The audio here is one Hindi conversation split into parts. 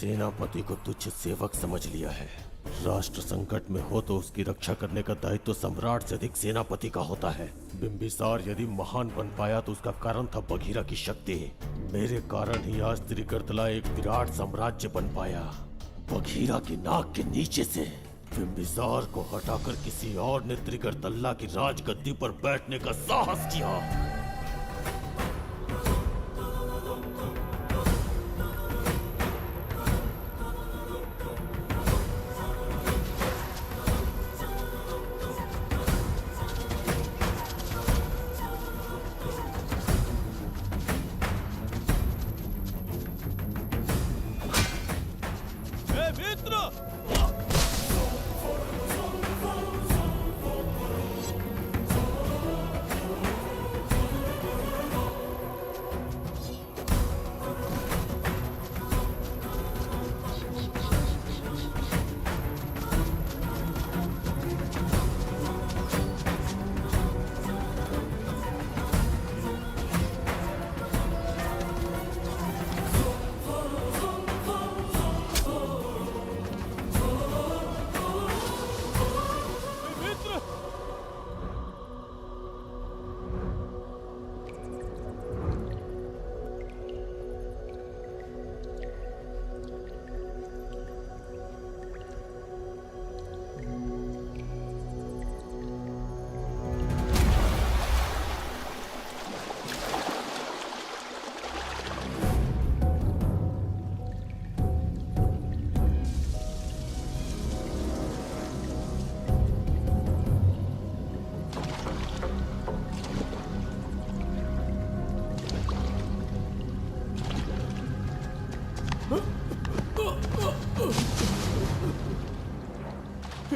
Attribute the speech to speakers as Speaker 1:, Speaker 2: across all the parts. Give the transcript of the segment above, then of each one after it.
Speaker 1: सेनापति को तुच्छ सेवक समझ लिया है। राष्ट्र संकट में हो तो उसकी रक्षा करने का दायित्व तो सम्राट से अधिक सेनापति का होता है। बिंबिसार यदि महान बन पाया तो उसका कारण था बघीरा की शक्ति। मेरे कारण ही आज त्रिगर्तला एक विराट साम्राज्य बन पाया, बघीरा की नाक के नीचे से। बिंबिसार को हटाकर किसी और ने त्रिगर्तल्ला की राजगद्दी पर बैठने का साहस किया।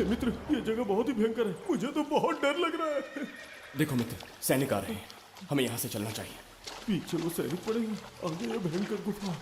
Speaker 2: मित्र, ये जगह बहुत ही भयंकर है। मुझे तो बहुत डर लग रहा है।
Speaker 3: देखो मित्र, सैनिक आ रहे हैं, हमें यहाँ से चलना चाहिए।
Speaker 2: पीछे वो सैनिक पड़ेंगे, आगे ये भयंकर गुफा।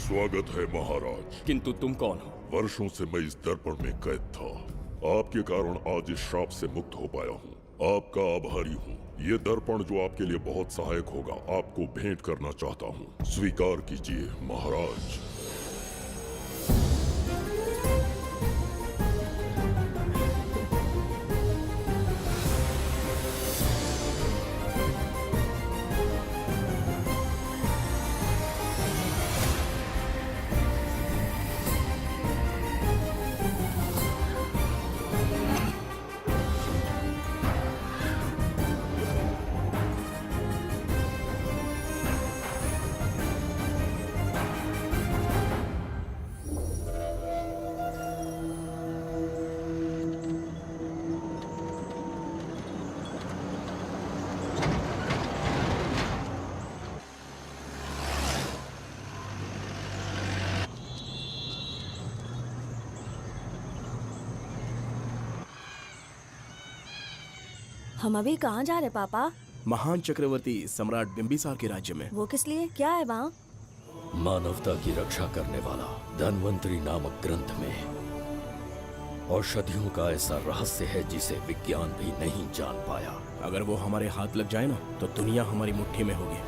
Speaker 4: स्वागत है महाराज।
Speaker 3: किंतु तुम कौन हो?
Speaker 4: वर्षों से मैं इस दर्पण में कैद था। आपके कारण आज इस श्राप से मुक्त हो पाया हूँ। आपका आभारी हूँ। ये दर्पण जो आपके लिए बहुत सहायक होगा, आपको भेंट करना चाहता हूँ। स्वीकार कीजिए महाराज।
Speaker 5: हम अभी कहाँ जा रहे पापा?
Speaker 3: महान चक्रवर्ती सम्राट बिंबिसार के राज्य में।
Speaker 5: वो किस लिए? क्या है वहाँ?
Speaker 6: मानवता की रक्षा करने वाला धन्वंतरी नामक ग्रंथ में औषधियों का ऐसा रहस्य है जिसे विज्ञान भी नहीं जान पाया।
Speaker 3: अगर वो हमारे हाथ लग जाए ना तो दुनिया हमारी मुट्ठी में होगी।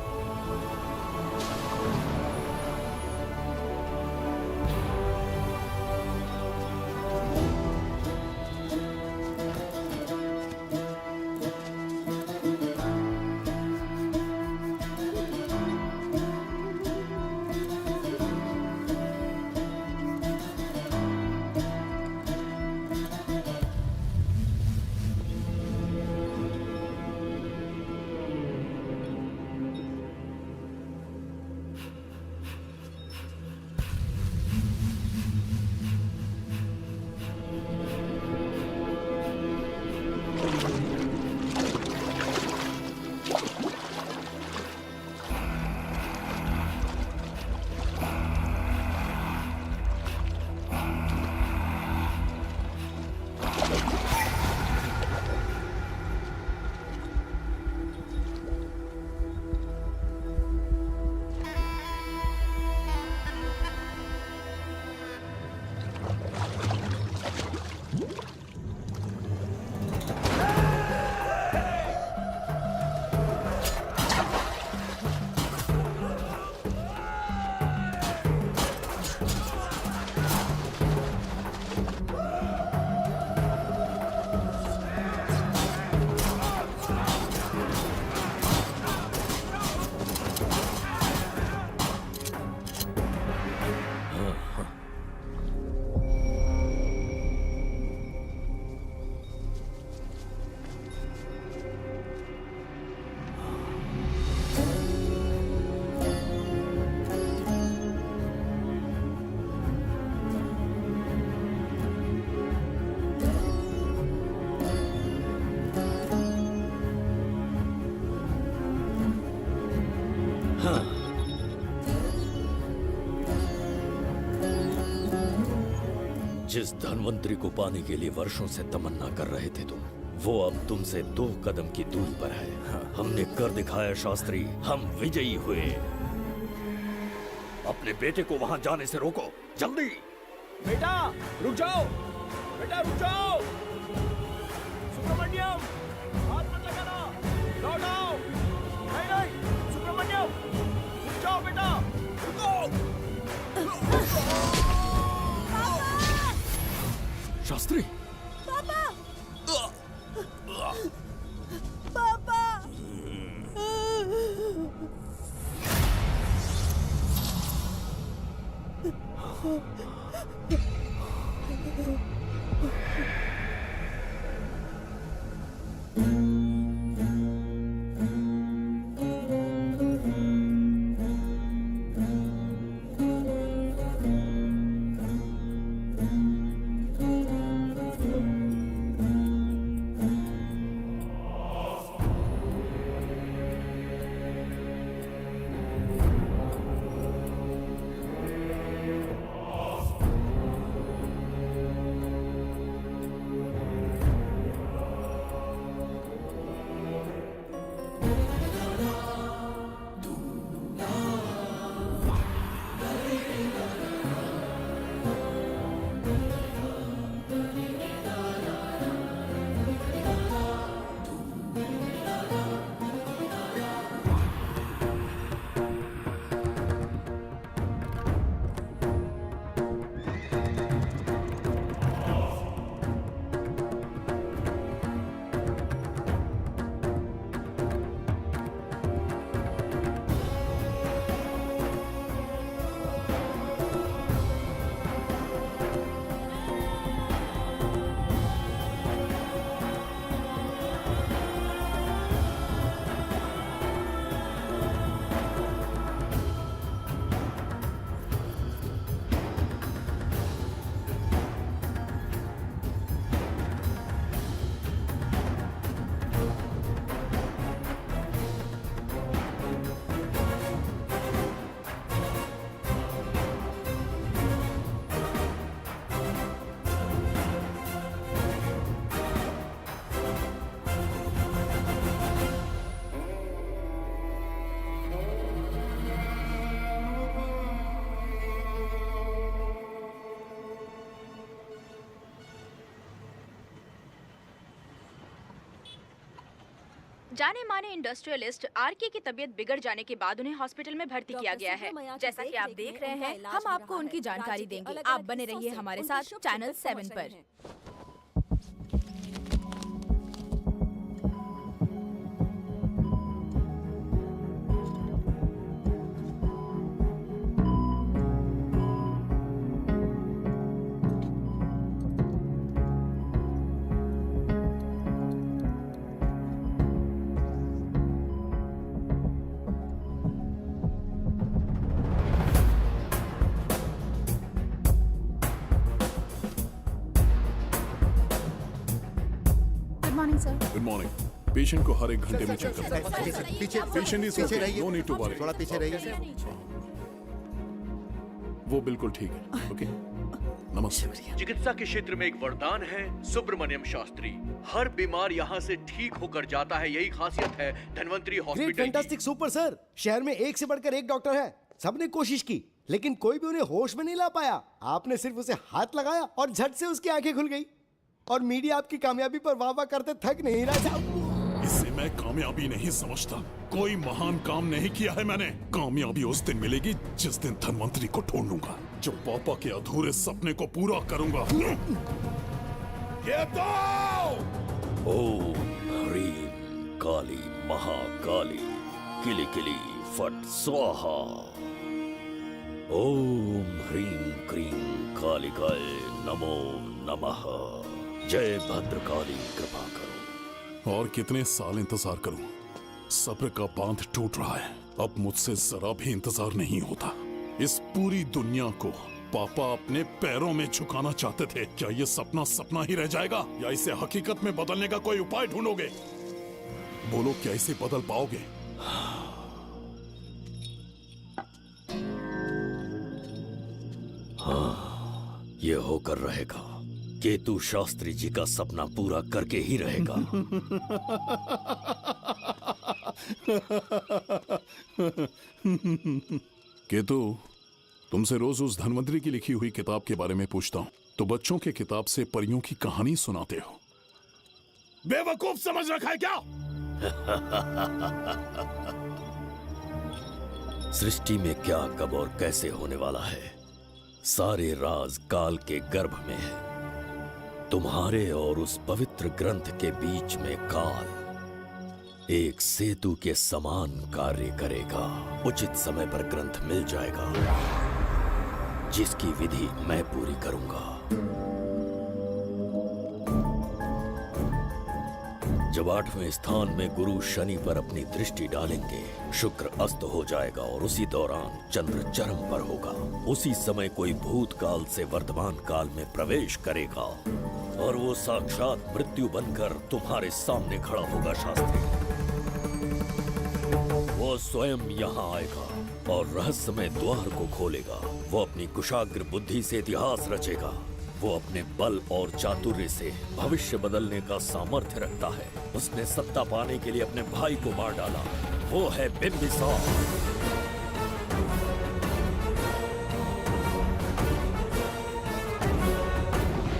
Speaker 6: जिस धन्वंतरी को पाने के लिए वर्षों से तमन्ना कर रहे थे तुम, वो अब तुमसे 2 कदम की दूरी पर है। हमने कर दिखाया शास्त्री, हम विजयी हुए। अपने बेटे को वहां जाने से रोको, जल्दी।
Speaker 3: बेटा रुक जाओ, बेटा रुक जाओ। सुब्रमण्यम, हाथ मत लगाना, लौट आओ। नहीं नहीं, सुब्रमण्यम, रुक जाओ बेटा, रुको।
Speaker 6: शास्त्री,
Speaker 5: पापा! पापा!
Speaker 7: जाने माने इंडस्ट्रियलिस्ट आरके की तबीयत बिगड़ जाने के बाद उन्हें हॉस्पिटल में भर्ती किया गया है।
Speaker 5: जैसा कि आप देख रहे हैं, हम आपको उनकी जानकारी देंगे। आप बने रहिए हमारे साथ चैनल 7 पर।
Speaker 8: Good morning. पेशेंट को हर एक घंटे में चेक करते हैं।
Speaker 9: पीछे
Speaker 8: पेशेंट इज
Speaker 9: पीछे रहिए।
Speaker 8: No need to worry.
Speaker 9: थोड़ा पीछे रहिए।
Speaker 8: वो बिल्कुल ठीक है। ओके, नमस्ते।
Speaker 10: चिकित्सा के क्षेत्र में एक वरदान है सुब्रमण्यम शास्त्री। हर बीमार यहाँ से ठीक होकर जाता है, यही खासियत है धन्वंतरी
Speaker 11: ग्रेट,
Speaker 10: हॉस्पिटल की।
Speaker 11: Fantastic, super sir. शहर में एक से बढ़कर एक डॉक्टर है। सबने कोशिश की लेकिन कोई भी उन्हें होश में नहीं ला पाया। आपने सिर्फ उसे हाथ लगाया और झट से उसकी आंखें खुल गई। और मीडिया आपकी कामयाबी पर वाह वाह करते थक नहीं रहा।
Speaker 8: इसे मैं कामयाबी नहीं समझता। कोई महान काम नहीं किया है मैंने। कामयाबी उस दिन मिलेगी जिस दिन धन्वंतरी को ढूंढूंगा, जो पापा के अधूरे सपने को पूरा करूंगा। ये दो!
Speaker 6: ओम ह्रीं काली महाकाली किली किली फट स्वाहा। ओम ह्रीं क्रीं कालिकाय नमो नमः। जय भद्रकाली, कृपा करो।
Speaker 8: और कितने साल इंतजार करूं? सब्र का बांध टूट रहा है। अब मुझसे जरा भी इंतजार नहीं होता। इस पूरी दुनिया को पापा अपने पैरों में झुकाना चाहते थे। क्या ये सपना सपना ही रह जाएगा या इसे हकीकत में बदलने का कोई उपाय ढूंढोगे? बोलो, क्या इसे बदल पाओगे?
Speaker 6: हाँ, ये होकर रहेगा। केतु शास्त्री जी का सपना पूरा करके ही रहेगा।
Speaker 8: केतु, तुमसे रोज उस धन्वंतरी की लिखी हुई किताब के बारे में पूछता हूँ तो बच्चों के किताब से परियों की कहानी सुनाते हो। बेवकूफ समझ रखा है क्या?
Speaker 6: सृष्टि में क्या, कब और कैसे होने वाला है, सारे राज काल के गर्भ में है। तुम्हारे और उस पवित्र ग्रंथ के बीच में काल एक सेतु के समान कार्य करेगा। उचित समय पर ग्रंथ मिल जाएगा, जिसकी विधि मैं पूरी करूंगा। जब 8वें स्थान में गुरु शनि पर अपनी दृष्टि डालेंगे, शुक्र अस्त हो जाएगा और उसी दौरान चंद्र चरम पर होगा। उसी समय कोई भूतकाल से वर्तमान काल में प्रवेश करेगा और वो साक्षात मृत्यु बनकर तुम्हारे सामने खड़ा होगा। शास्त्री, वो स्वयं यहाँ आएगा और रहस्यमय द्वार को खोलेगा। वो अपनी कुशाग्र बुद्धि से इतिहास रचेगा। वो अपने बल और चातुर्य से भविष्य बदलने का सामर्थ्य रखता है। उसने सत्ता पाने के लिए अपने भाई को मार डाला। वो है बिंबिसार।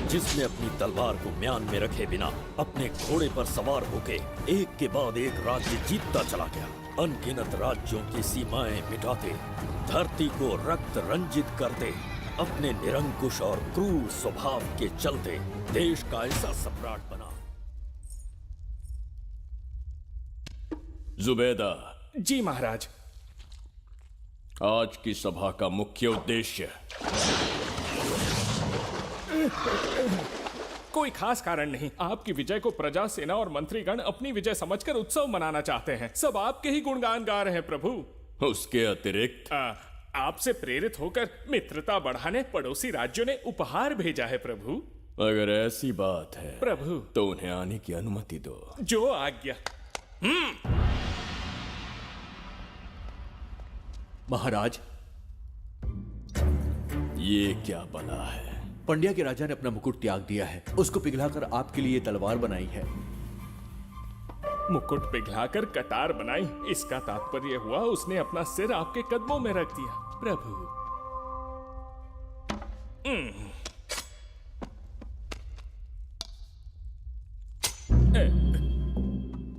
Speaker 6: जिसने अपनी तलवार को म्यान में रखे बिना अपने घोड़े पर सवार होके एक के बाद एक राज्य जीतता चला गया। अनगिनत राज्यों की सीमाएं मिटाते, धरती को रक्त रंजित करते, अपने निरंकुश और क्रूर स्वभाव के चलते देश का ऐसा सम्राट बना।
Speaker 12: जुबैदा।
Speaker 2: जी महाराज।
Speaker 12: आज की सभा का मुख्य उद्देश्य
Speaker 2: कोई खास कारण नहीं। आपकी विजय को प्रजा, सेना और मंत्रीगण अपनी विजय समझकर उत्सव मनाना चाहते हैं। सब आपके ही गुणगान गा रहे हैं प्रभु।
Speaker 12: उसके अतिरिक्त
Speaker 2: आपसे प्रेरित होकर मित्रता बढ़ाने पड़ोसी राज्यों ने उपहार भेजा है प्रभु।
Speaker 12: अगर ऐसी बात है
Speaker 2: प्रभु
Speaker 12: तो उन्हें आने की अनुमति दो।
Speaker 2: जो आज्ञा।
Speaker 12: महाराज, ये क्या बला है?
Speaker 10: पंड्या के राजा ने अपना मुकुट त्याग दिया है। उसको पिघलाकर आपके लिए तलवार बनाई है।
Speaker 2: मुकुट पिघलाकर कटार बनाई, इसका तात्पर्य हुआ उसने अपना सिर आपके कदमों में रख दिया प्रभु।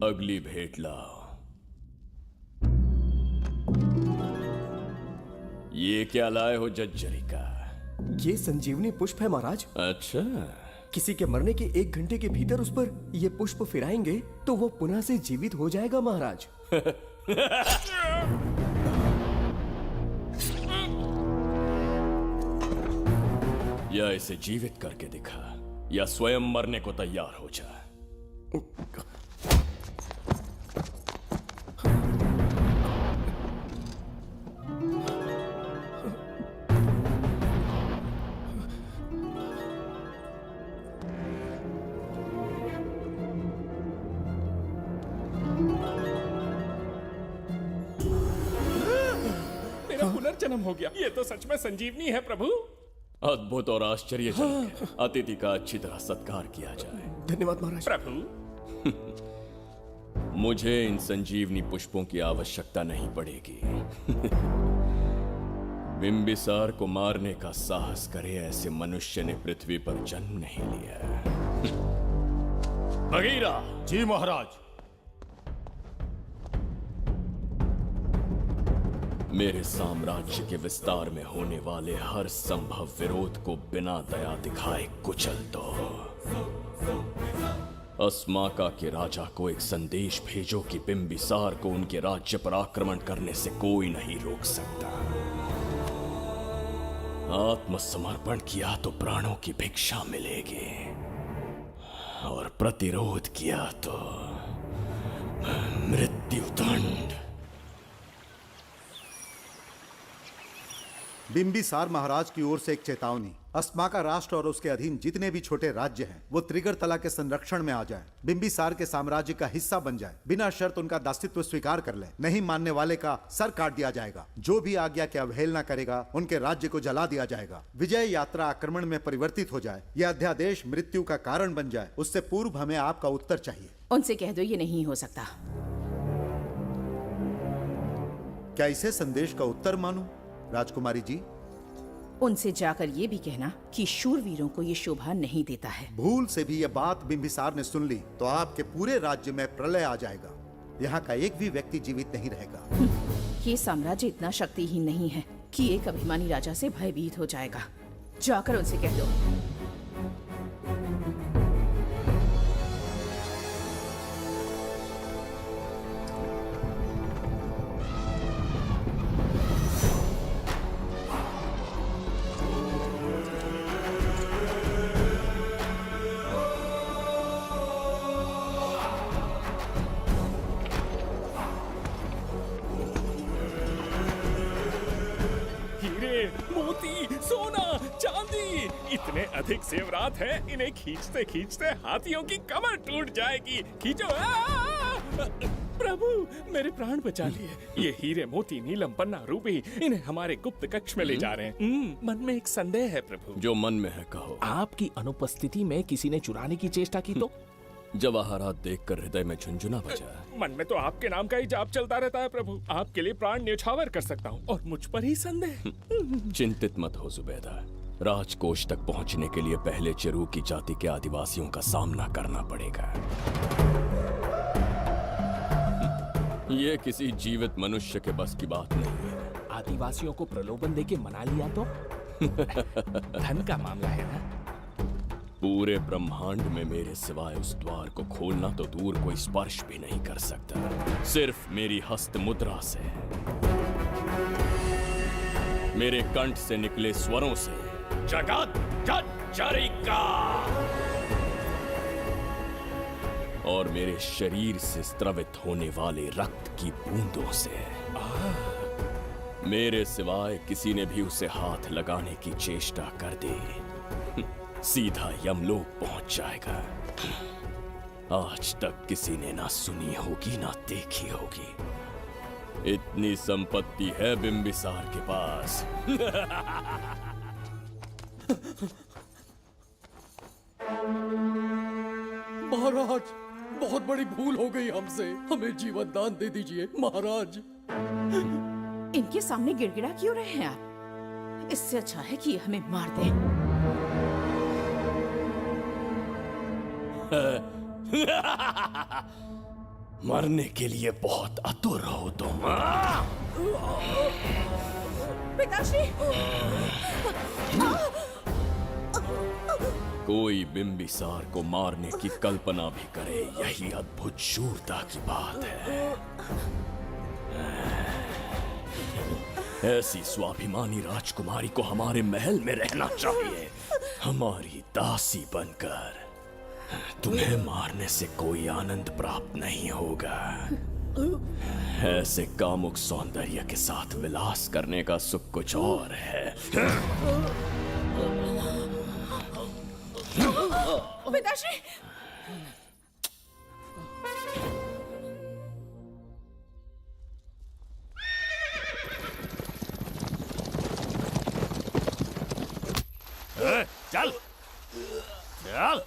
Speaker 12: अगली भेंट लाओ। ये क्या लाए हो जज्जरी का?
Speaker 3: ये संजीवनी पुष्प है महाराज।
Speaker 12: अच्छा,
Speaker 3: किसी के मरने के 1 घंटे के भीतर उस पर ये पुष्प फिराएंगे तो वो पुनः से जीवित हो जाएगा महाराज।
Speaker 12: या इसे जीवित करके दिखा, या स्वयं मरने को तैयार हो जा।
Speaker 2: मेरा पुनर्जन्म हो गया। ये तो सच में संजीवनी है प्रभु।
Speaker 12: अद्भुत और आश्चर्यजनक है। अतिथि का अच्छी तरह सत्कार किया जाए।
Speaker 3: धन्यवाद महाराज।
Speaker 2: प्रभु,
Speaker 12: मुझे इन संजीवनी पुष्पों की आवश्यकता नहीं पड़ेगी। बिंबिसार को मारने का साहस करे ऐसे मनुष्य ने पृथ्वी पर जन्म नहीं लिया। बगीरा।
Speaker 1: जी महाराज।
Speaker 12: मेरे साम्राज्य के विस्तार में होने वाले हर संभव विरोध को बिना दया दिखाए कुचल दो। अस्माका के राजा को एक संदेश भेजो कि बिंबिसार को उनके राज्य पर आक्रमण करने से कोई नहीं रोक सकता। आत्मसमर्पण किया तो प्राणों की भिक्षा मिलेगी, और प्रतिरोध किया तो मृत्युदंड।
Speaker 9: बिंबिसार महाराज की ओर से एक चेतावनी। अस्माका राष्ट्र और उसके अधीन जितने भी छोटे राज्य हैं वो त्रिगर्तला के संरक्षण में आ जाएं, बिंबिसार के साम्राज्य का हिस्सा बन जाएं, बिना शर्त उनका दासत्व स्वीकार कर लें। नहीं मानने वाले का सर काट दिया जाएगा। जो भी आज्ञा की अवहेलना करेगा उनके राज्य को जला दिया जाएगा। विजय यात्रा आक्रमण में परिवर्तित हो जाए, यह अध्यादेश मृत्यु का कारण बन जाए, उससे पूर्व हमें आपका उत्तर चाहिए।
Speaker 13: उनसे कह दो ये नहीं हो सकता।
Speaker 9: क्या इसे संदेश का उत्तर मानूं? राजकुमारी जी,
Speaker 13: उनसे जाकर ये भी कहना कि शूरवीरों को ये शोभा नहीं देता है।
Speaker 9: भूल से भी ये बात बिंबिसार ने सुन ली तो आपके पूरे राज्य में प्रलय आ जाएगा। यहाँ का एक भी व्यक्ति जीवित नहीं रहेगा।
Speaker 13: ये साम्राज्य इतना शक्तिहीन नहीं है कि एक अभिमानी राजा से भयभीत हो जाएगा। जाकर उनसे कह दो।
Speaker 2: इतने अधिक जेवरात हैं, इन्हें खींचते खींचते हाथियों की कमर टूट जाएगी। खींचो। प्रभु, मेरे प्राण बचा लिए। ये हीरे, मोती, नीलम, पन्ना, रूबी, इन्हें हमारे गुप्त कक्ष में ले जा रहे हैं। मन में एक संदेह है प्रभु।
Speaker 12: जो मन में है कहो।
Speaker 2: आपकी अनुपस्थिति में किसी ने चुराने की चेष्टा की तो?
Speaker 12: जवाहरात देखकर हृदय में झुंझुना बजा।
Speaker 2: मन में तो आपके नाम का ही जाप चलता रहता है प्रभु। आपके लिए प्राण न्यौछावर कर सकता हूँ, और मुझ पर ही संदेह।
Speaker 12: चिंतित मत हो जुबैदा। राजकोष तक पहुंचने के लिए पहले चिरूकी जाति के आदिवासियों का सामना करना पड़ेगा। ये किसी जीवित मनुष्य के बस की बात नहीं है।
Speaker 2: आदिवासियों को प्रलोभन देके मना लिया तो? धन का मामला है ना?
Speaker 12: पूरे ब्रह्मांड में मेरे सिवाय उस द्वार को खोलना तो दूर कोई स्पर्श भी नहीं कर सकता। सिर्फ मेरी हस्त मुद्रा से, मेरे कंठ से निकले स्वरों से जगत जज्जरिका, और मेरे शरीर से स्त्रवित होने वाले रक्त की बूंदों से। मेरे सिवाय किसी ने भी उसे हाथ लगाने की चेष्टा कर दी, सीधा यमलोक पहुंच जाएगा। आज तक किसी ने ना सुनी होगी ना देखी होगी। इतनी संपत्ति है बिंबिसार के पास।
Speaker 14: महाराज, बहुत बड़ी भूल हो गई हमसे। हमें जीवन दान दे दीजिए महाराज।
Speaker 13: इनके सामने गिड़गिड़ा क्यों रहे हैं आप? इससे अच्छा है कि हमें मार दें।
Speaker 12: मरने के लिए बहुत आतुर हो तुम।
Speaker 13: पिताश्री!
Speaker 12: कोई बिंबिसार को मारने की कल्पना भी करे, यही अद्भुत शूरता की बात है। ऐसी स्वाभिमानी राजकुमारी को हमारे महल में रहना चाहिए, हमारी दासी बनकर। तुम्हें मारने से कोई आनंद प्राप्त नहीं होगा। ऐसे कामुक सौंदर्य के साथ विलास करने का सुख कुछ और है।
Speaker 13: पिताश्री!
Speaker 12: चल चल।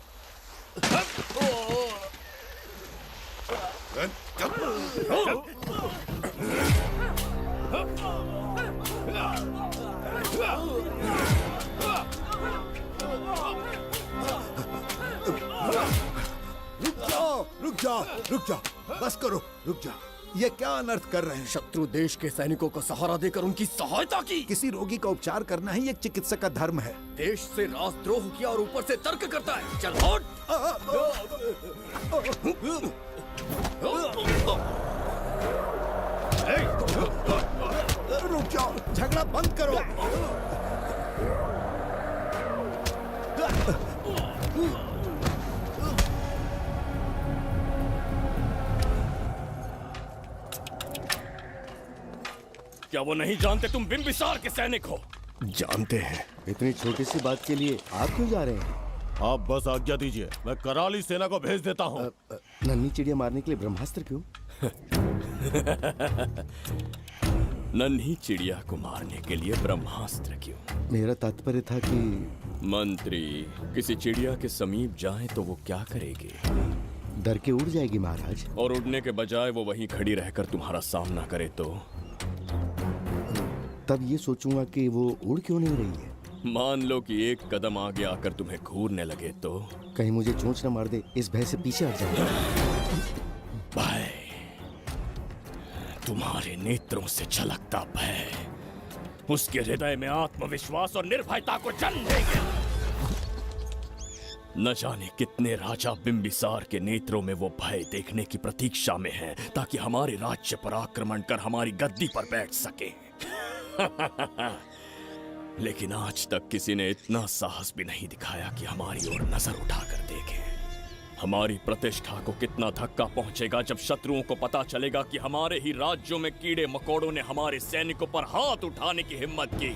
Speaker 9: रुक जाओ, बस करो, रुक जाओ। ये क्या अनर्थ कर रहे हैं?
Speaker 14: शत्रु देश के सैनिकों को सहारा देकर उनकी सहायता की।
Speaker 9: किसी रोगी का उपचार करना ही एक चिकित्सक का धर्म है।
Speaker 14: देश से राजद्रोह किया और ऊपर से तर्क करता है। चल हट!
Speaker 9: रुक जाओ, झगड़ा बंद करो।
Speaker 12: क्या वो नहीं जानते तुम बिंबिसार के सैनिक हो?
Speaker 11: जानते हैं। इतनी छोटी सी बात के लिए आप क्यों जा रहे हैं?
Speaker 1: आप बस आज्ञा दीजिए, मैं कराली सेना को भेज देता हूँ।
Speaker 11: नन्ही चिड़िया मारने के लिए ब्रह्मास्त्र क्यों?
Speaker 12: नन्ही चिड़िया को मारने के लिए ब्रह्मास्त्र क्यों?
Speaker 11: मेरा तात्पर्य था कि
Speaker 12: मंत्री, किसी चिड़िया के समीप जाए तो वो क्या करेगी?
Speaker 11: डर के उड़ जाएगी महाराज।
Speaker 12: और उड़ने के बजाय वो वहीं खड़ी रहकर तुम्हारा सामना करे तो?
Speaker 11: तब ये सोचूंगा कि वो उड़ क्यों नहीं रही है।
Speaker 12: मान लो कि एक कदम आगे आकर तुम्हें घूरने लगे तो?
Speaker 11: कहीं मुझे चोंच न मार दे, इस भय से पीछे हट जाऊंगा।
Speaker 12: भय, तुम्हारे नेत्रों से झलकता भय उसके हृदय में आत्मविश्वास और निर्भयता को जन्म देंगे। न जाने कितने राजा बिंबिसार के नेत्रों में वो भय देखने की प्रतीक्षा में हैं, ताकि हमारे राज्य पर आक्रमण कर हमारी गद्दी पर बैठ सके। लेकिन आज तक किसी ने इतना साहस भी नहीं दिखाया कि हमारी ओर नजर उठाकर देखे। हमारी प्रतिष्ठा को कितना धक्का पहुंचेगा जब शत्रुओं को पता चलेगा कि हमारे ही राज्यों में कीड़े मकोड़ों ने हमारे सैनिकों पर हाथ उठाने की हिम्मत की।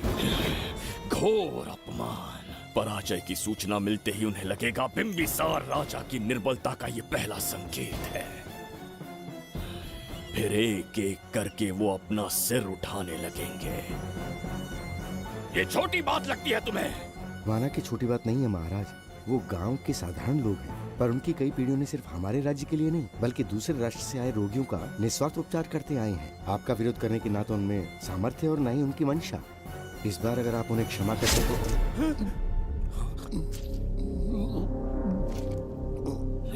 Speaker 12: घोर अपमान। पराजय की सूचना मिलते ही उन्हें लगेगा बिंबिसार राजा की निर्बलता का ये पहला संकेत है। फिर एक एक करके वो अपना सिर उठाने लगेंगे। ये छोटी बात लगती है तुम्हें?
Speaker 11: माना कि छोटी बात नहीं है महाराज। वो गांव के साधारण लोग हैं, पर उनकी कई पीढ़ियों ने सिर्फ हमारे राज्य के लिए नहीं बल्कि दूसरे राष्ट्र से आए रोगियों का निस्वार्थ उपचार करते आए हैं। आपका विरोध करने की ना तो उनमें सामर्थ्य और ना ही उनकी मंशा। इस बार अगर आप उन्हें क्षमा करते तो।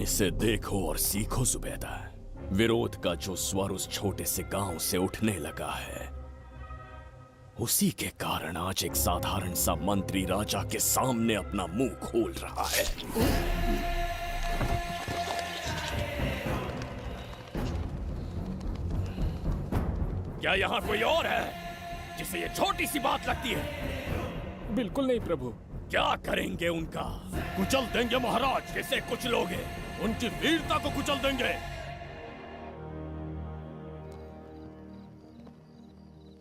Speaker 12: इसे देखो और सीखो जुबैदा। विरोध का जो स्वर उस छोटे से गांव से उठने लगा है, उसी के कारण आज एक साधारण सा मंत्री राजा के सामने अपना मुंह खोल रहा है। क्या यहाँ कोई और है जिसे ये छोटी सी बात लगती है?
Speaker 2: बिल्कुल नहीं प्रभु।
Speaker 12: क्या करेंगे उनका?
Speaker 1: कुचल देंगे महाराज।
Speaker 12: किसे कुचलोगे?
Speaker 1: उनकी वीरता को कुचल देंगे।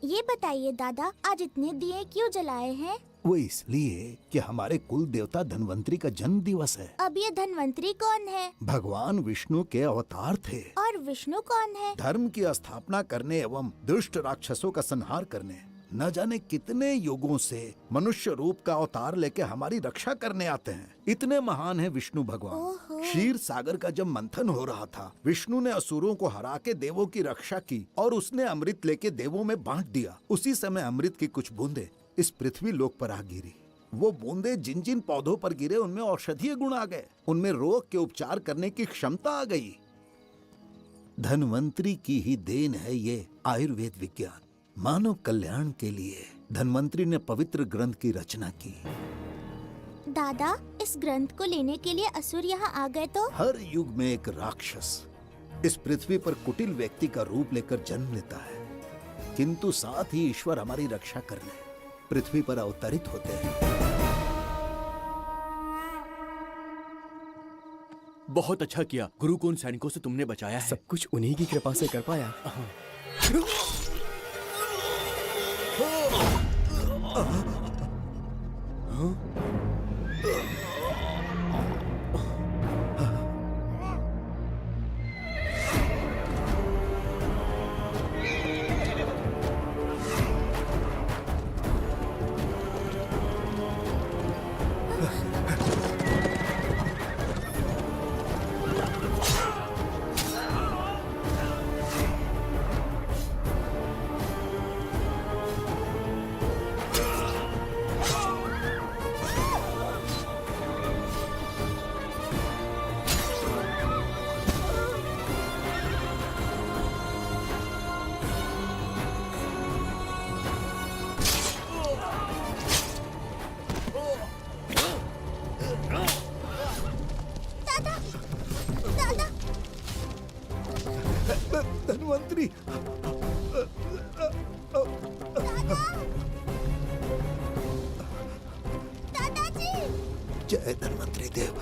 Speaker 15: ये बताइए दादा, आज इतने दिए क्यों जलाए हैं?
Speaker 9: वो इसलिए कि हमारे कुल देवता धन्वंतरी का जन्म दिवस है।
Speaker 15: अब ये धन्वंतरी कौन है?
Speaker 9: भगवान विष्णु के अवतार थे।
Speaker 15: और विष्णु कौन है?
Speaker 9: धर्म की स्थापना करने एवं दुष्ट राक्षसों का संहार करने। न जाने कितने युगों से मनुष्य रूप का अवतार लेके हमारी रक्षा करने आते हैं। इतने महान है विष्णु भगवान। क्षीर सागर का जब मंथन हो रहा था, विष्णु ने असुरों को हरा के देवों की रक्षा की और उसने अमृत लेके देवों में बांट दिया। उसी समय अमृत की कुछ बूंदे इस पृथ्वी लोक पर आ गिरी। वो बूंदे जिन जिन पौधों पर गिरे उनमें औषधीय गुण आ गए, उनमें रोग के उपचार करने की क्षमता आ गई। धन्वंतरी की ही देन है ये आयुर्वेद विज्ञान। मानव कल्याण के लिए धन्वंतरी ने पवित्र ग्रंथ की रचना की।
Speaker 15: दादा, इस ग्रंथ को लेने के लिए असुर यहाँ आ गए तो?
Speaker 9: हर युग में एक राक्षस इस पृथ्वी पर कुटिल व्यक्ति का रूप लेकर जन्म लेता है, किंतु साथ ही ईश्वर हमारी रक्षा करने पृथ्वी पर अवतरित होते हैं।
Speaker 10: बहुत अच्छा किया गुरु को उन सैनिकों से तुमने बचाया है।
Speaker 3: सब कुछ उन्हीं की कृपा से कर पाया।
Speaker 9: धन्वंतरी,
Speaker 15: दादाजी!
Speaker 9: जय धन्वंतरी देव।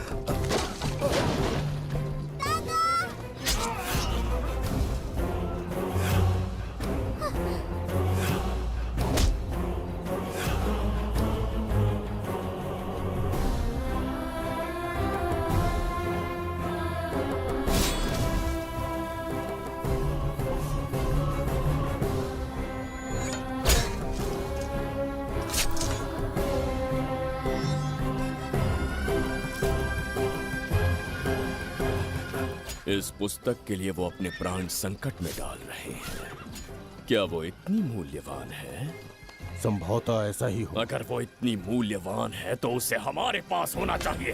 Speaker 12: इस पुस्तक के लिए वो अपने प्राण संकट में डाल रहे हैं। क्या वो इतनी मूल्यवान है?
Speaker 1: संभवतः ऐसा ही हो।
Speaker 12: अगर वो इतनी मूल्यवान है तो उसे हमारे पास होना चाहिए।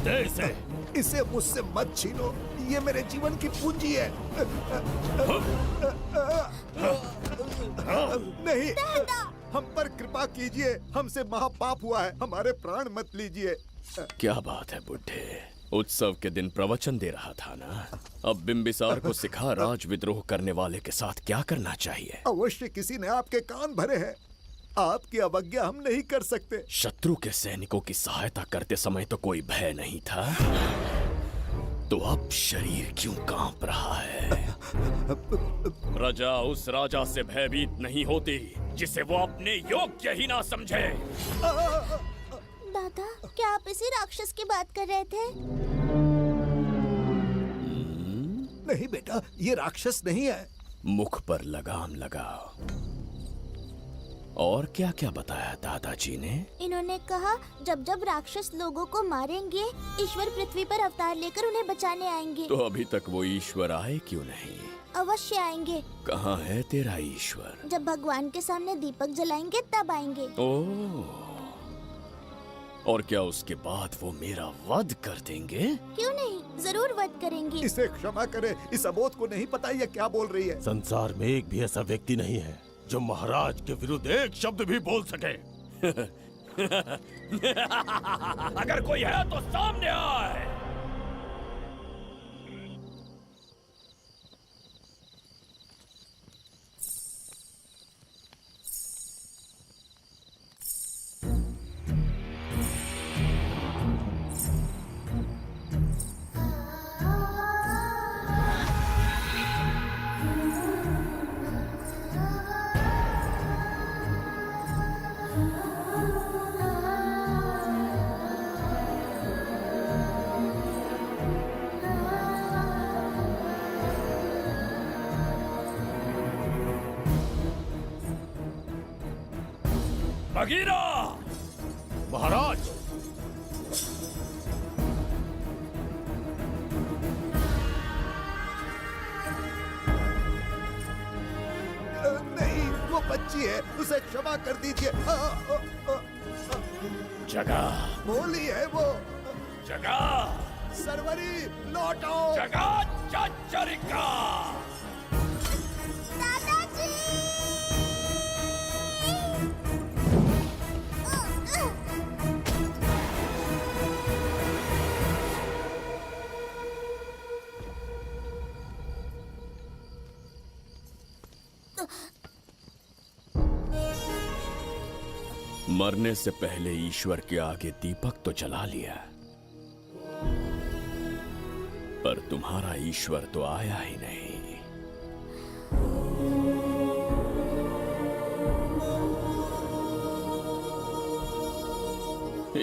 Speaker 12: दे इसे।
Speaker 9: इसे मुझसे मत छीनो, ये मेरे जीवन की पूंजी है। नहीं, हम पर कृपा कीजिए, हमसे महापाप हुआ है, हमारे प्राण मत लीजिए।
Speaker 12: क्या बात है बुड्ढे, उत्सव के दिन प्रवचन दे रहा था ना। अब बिंबिसार को सिखा राज विद्रोह करने वाले के साथ क्या करना चाहिए।
Speaker 9: अवश्य किसी ने आपके कान भरे हैं, आपकी अवज्ञा हम नहीं कर सकते।
Speaker 12: शत्रु के सैनिकों की सहायता करते समय तो कोई भय नहीं था, तो अब शरीर क्यों कांप रहा है? प्रजा उस राजा से भयभीत नहीं होती जिसे वो अपने योग्य ही ना समझे।
Speaker 15: दादा, क्या आप इसी राक्षस की बात कर रहे थे?
Speaker 9: नहीं बेटा, ये राक्षस नहीं है।
Speaker 12: मुख पर लगाम लगाओ। और क्या क्या बताया दादाजी ने?
Speaker 15: इन्होंने कहा जब जब राक्षस लोगों को मारेंगे, ईश्वर पृथ्वी पर अवतार लेकर उन्हें बचाने आएंगे।
Speaker 12: तो अभी तक वो ईश्वर आए क्यों नहीं?
Speaker 15: अवश्य आएंगे।
Speaker 12: कहाँ है तेरा ईश्वर?
Speaker 15: जब भगवान के सामने दीपक जलाएंगे तब आएंगे।
Speaker 12: ओह, और क्या उसके बाद वो मेरा वध कर देंगे?
Speaker 15: क्यों नहीं, जरूर वध करेंगे।
Speaker 9: इसे क्षमा करे, इस अबोध को नहीं पता ये क्या बोल रही है।
Speaker 1: संसार में एक भी ऐसा व्यक्ति नहीं है जो महाराज के विरुद्ध एक शब्द भी बोल सके।
Speaker 12: अगर कोई है तो सामने आए। बगीरा!
Speaker 1: महाराज!
Speaker 9: नहीं, वो बच्ची है, उसे क्षमा कर दीजिए।
Speaker 12: जगह
Speaker 9: बोली है वो।
Speaker 6: जगह
Speaker 11: सरवरी लौटो।
Speaker 6: जगह चचरिका। मरने से पहले ईश्वर के आगे दीपक तो जला लिया, पर तुम्हारा ईश्वर तो आया ही नहीं।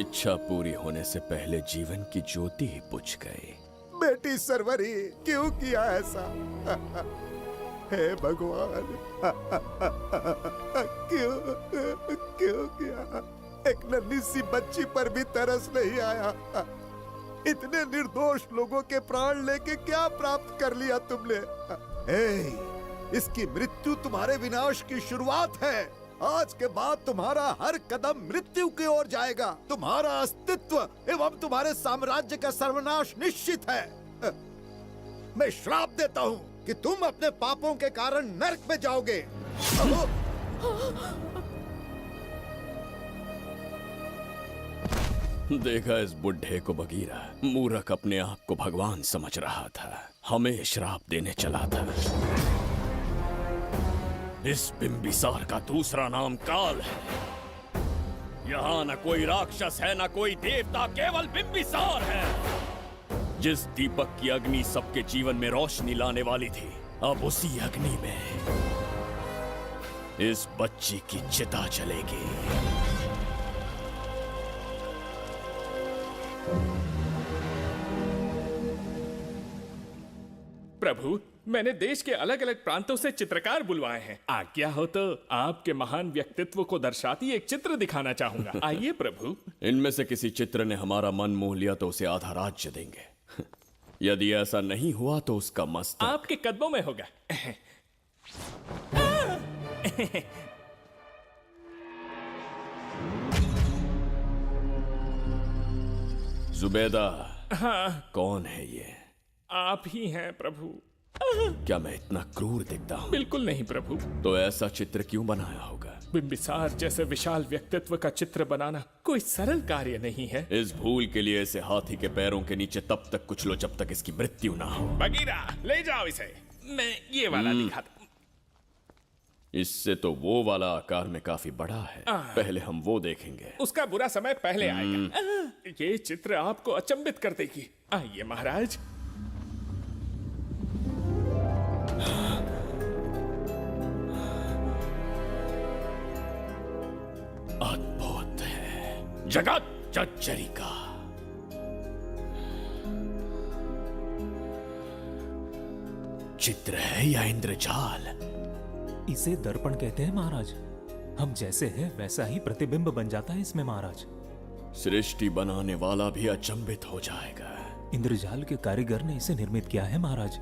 Speaker 6: इच्छा पूरी होने से पहले जीवन की ज्योति ही बुझ गई।
Speaker 11: बेटी सरवरी, क्यों किया ऐसा? हे भगवान, क्यों किया? एक नन्ही सी बच्ची पर भी तरस नहीं आया। इतने निर्दोष लोगों के प्राण लेके क्या प्राप्त कर लिया तुमने? इसकी मृत्यु तुम्हारे विनाश की शुरुआत है। आज के बाद तुम्हारा हर कदम मृत्यु की ओर जाएगा। तुम्हारा अस्तित्व एवं तुम्हारे साम्राज्य का सर्वनाश निश्चित है। मैं श्राप देता हूँ कि तुम अपने पापों के कारण नरक में जाओगे।
Speaker 6: देखा इस बुढ़े को बगीरा, मूर्ख अपने आप को भगवान समझ रहा था, हमें श्राप देने चला था। इस बिंबिसार का दूसरा नाम काल है। यहाँ न कोई राक्षस है, न कोई देवता, केवल बिंबिसार है। जिस दीपक की अग्नि सबके जीवन में रोशनी लाने वाली थी, अब उसी अग्नि में इस बच्ची की चिता जलेगी।
Speaker 2: प्रभु, मैंने देश के अलग अलग प्रांतों से चित्रकार बुलवाए हैं। आज्ञा हो तो आपके महान व्यक्तित्व को दर्शाती एक चित्र दिखाना चाहूंगा। आइए प्रभु।
Speaker 6: इनमें से किसी चित्र ने हमारा मन मोह लिया तो उसे आधा राज्य देंगे। यदि ऐसा नहीं हुआ तो उसका मस्तक
Speaker 2: आपके कदमों में होगा।
Speaker 6: जुबैदा,
Speaker 2: हाँ,
Speaker 6: कौन है ये?
Speaker 2: आप ही हैं प्रभु।
Speaker 6: क्या मैं इतना क्रूर दिखता हूँ?
Speaker 2: बिल्कुल नहीं प्रभु।
Speaker 6: तो ऐसा चित्र क्यों बनाया होगा?
Speaker 2: बिंबिसार जैसे विशाल व्यक्तित्व का चित्र बनाना कोई सरल कार्य नहीं है।
Speaker 6: इस भूल के लिए इसे हाथी के पैरों के नीचे तब तक कुचलो जब तक इसकी मृत्यु ना हो।
Speaker 2: बगीरा, ले जाओ इसे। मैं ये वाला दिखाता।
Speaker 6: इससे तो वो वाला आकार में काफी बड़ा है। पहले हम वो देखेंगे।
Speaker 2: उसका बुरा समय पहले आएगा। ये चित्र आपको अचंभित कर देगी। आइए महाराज।
Speaker 6: अद्भुत है। जगत चचरिका। चित्र है या इंद्रजाल?
Speaker 16: इसे दर्पण कहते हैं महाराज। हम जैसे हैं वैसा ही प्रतिबिंब बन जाता है इसमें महाराज।
Speaker 6: सृष्टि बनाने वाला भी अचंभित हो जाएगा।
Speaker 16: इंद्रजाल के कारीगर ने इसे निर्मित किया है महाराज।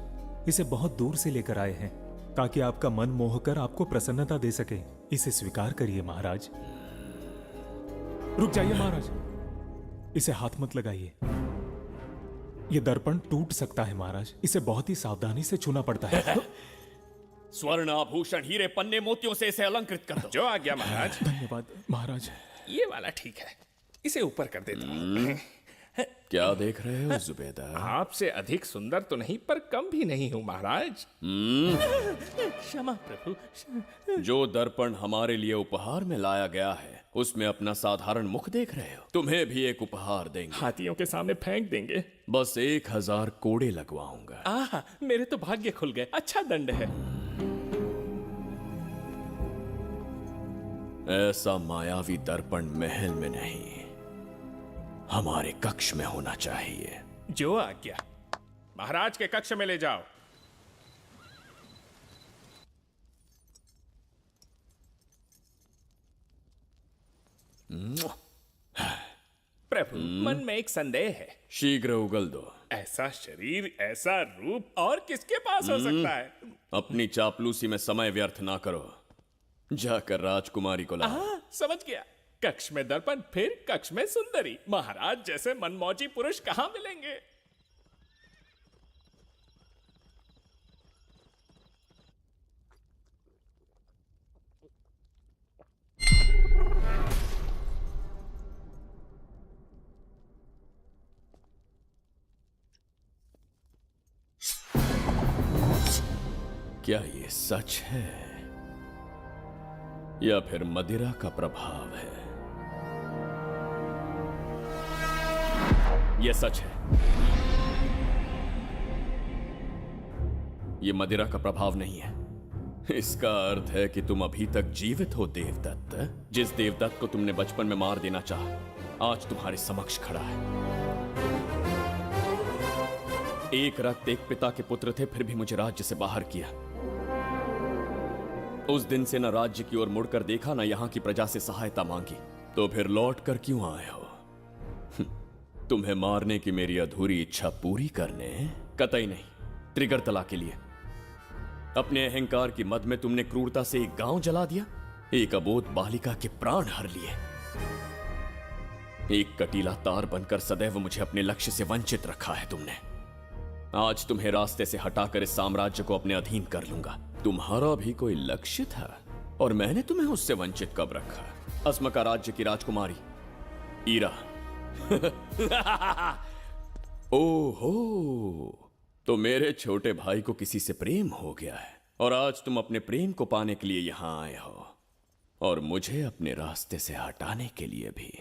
Speaker 16: इसे बहुत दूर से लेकर आए हैं ताकि आपका मन मोह कर आपको प्रसन्नता दे सके। इसे स्वीकार करिए महाराज। रुक जाइए महाराज, इसे हाथ मत लगाइए। यह दर्पण टूट सकता है महाराज। इसे बहुत ही सावधानी से छूना पड़ता है।
Speaker 6: स्वर्ण आभूषण हीरे पन्ने मोतियों से इसे अलंकृत कर दो।
Speaker 2: जो आज्ञा महाराज।
Speaker 16: धन्यवाद महाराज।
Speaker 2: ये वाला ठीक है, इसे ऊपर कर देता हूँ।
Speaker 6: क्या देख रहे हो जुबैदा?
Speaker 2: आपसे अधिक सुंदर तो नहीं पर कम भी नहीं हूँ महाराज। क्षमा प्रभु।
Speaker 6: जो दर्पण हमारे लिए उपहार में लाया गया है उसमें अपना साधारण मुख देख रहे हो? तुम्हें भी एक उपहार देंगे।
Speaker 2: हाथियों के सामने फेंक देंगे।
Speaker 6: बस 1000 कोड़े लगवाऊंगा।
Speaker 2: आह, मेरे तो भाग्य खुल गए। अच्छा दंड है।
Speaker 6: ऐसा मायावी दर्पण महल में नहीं, हमारे कक्ष में होना चाहिए।
Speaker 2: जो आज्ञा। महाराज के कक्ष में ले जाओ। प्रभु, मन में एक संदेह है।
Speaker 6: शीघ्र उगल दो।
Speaker 2: ऐसा शरीर, ऐसा रूप और किसके पास हो सकता है?
Speaker 6: अपनी चापलूसी में समय व्यर्थ ना करो। जाकर राजकुमारी को लाओ।
Speaker 2: समझ गया। कक्ष में दर्पण, फिर कक्ष में सुंदरी। महाराज जैसे मनमौजी पुरुष कहाँ मिलेंगे?
Speaker 12: क्या ये सच है या फिर मदिरा का प्रभाव है? यह सच है। यह मदिरा का प्रभाव नहीं है। इसका अर्थ है कि तुम अभी तक जीवित हो देवदत्त। जिस देवदत्त को तुमने बचपन में मार देना चाहा, आज तुम्हारे समक्ष खड़ा है। एक रक्त एक पिता के पुत्र थे, फिर भी मुझे राज्य से बाहर किया। उस दिन से न राज्य की ओर मुड़कर देखा, न यहां की प्रजा से सहायता मांगी। तो फिर लौट कर क्यों आए हो? तुम्हें मारने की मेरी अधूरी इच्छा पूरी करने? कतई नहीं, त्रिगर्तला के लिए। अपने अहंकार की मद में तुमने क्रूरता से एक गांव जला दिया, एक अबोध बालिका के प्राण हर लिए। एक कटीला तार बनकर सदैव मुझे अपने लक्ष्य से वंचित रखा है तुमने। आज तुम्हें रास्ते से हटाकर इस साम्राज्य को अपने अधीन कर लूंगा। तुम्हारा भी कोई लक्ष्य था और मैंने तुम्हें उससे वंचित कब रखा? अस्मका राज्य की राजकुमारी ईरा। ओहो, तो मेरे छोटे भाई को किसी से प्रेम हो गया है और आज तुम अपने प्रेम को पाने के लिए यहां आए हो और मुझे अपने रास्ते से हटाने के लिए भी।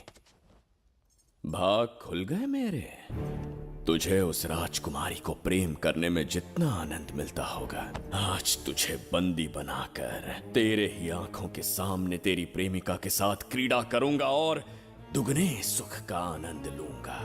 Speaker 12: भाग खुल गए मेरे। तुझे उस राजकुमारी को प्रेम करने में जितना आनंद मिलता होगा, आज तुझे बंदी बनाकर तेरे ही आंखों के सामने तेरी प्रेमिका के साथ क्रीड़ा करूंगा और दुगने सुख का आनंद लूंगा।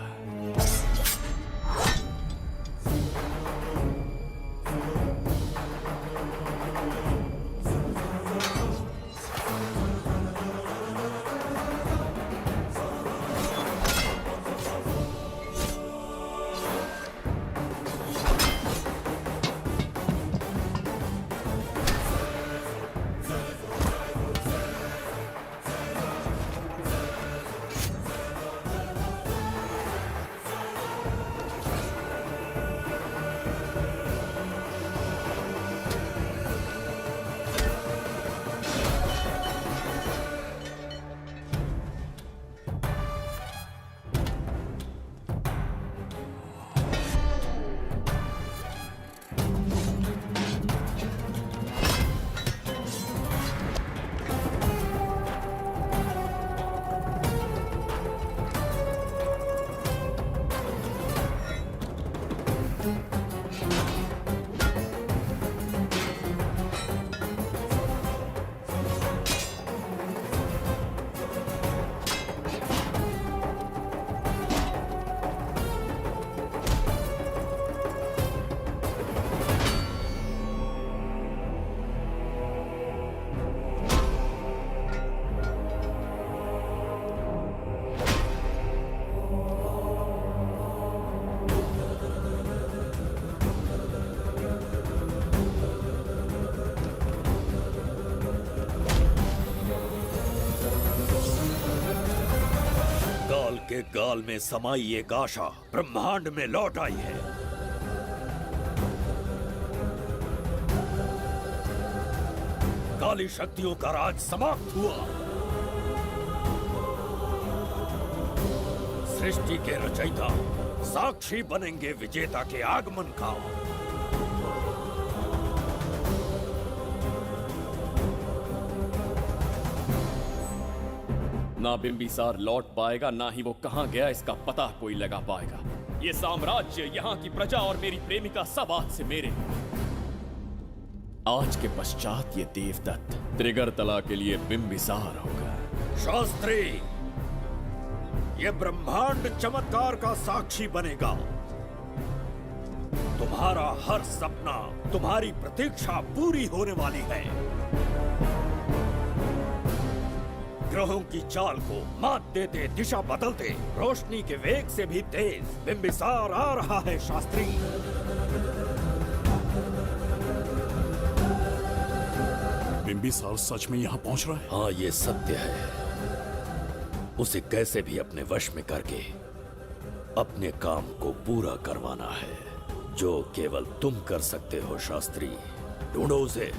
Speaker 6: के गाल में समाई एक आशा ब्रह्मांड में लौट आई है। काली शक्तियों का राज समाप्त हुआ। सृष्टि के रचयिता साक्षी बनेंगे विजेता के आगमन का।
Speaker 12: ना बिंबिसार लौट पाएगा, ना ही वो कहां गया इसका पता कोई लगा पाएगा। ये साम्राज्य, यहाँ की प्रजा और मेरी प्रेमिका सब आज से मेरे। आज के पश्चात ये देवदत्त त्रिगर्तला के लिए बिंबिसार होगा।
Speaker 6: शास्त्री, ये ब्रह्मांड चमत्कार का साक्षी बनेगा। तुम्हारा हर सपना, तुम्हारी प्रतीक्षा पूरी होने वाली है। ग्रहों की चाल को मात देते, दिशा बदलते, रोशनी के वेग से भी तेज बिंबिसार आ रहा है। शास्त्री,
Speaker 8: बिंबिसार सच में यहाँ पहुँच रहा है?
Speaker 6: हाँ, ये सत्य है। उसे कैसे भी अपने वश में करके अपने काम को पूरा करवाना है, जो केवल तुम कर सकते हो शास्त्री। ढूंढो उसे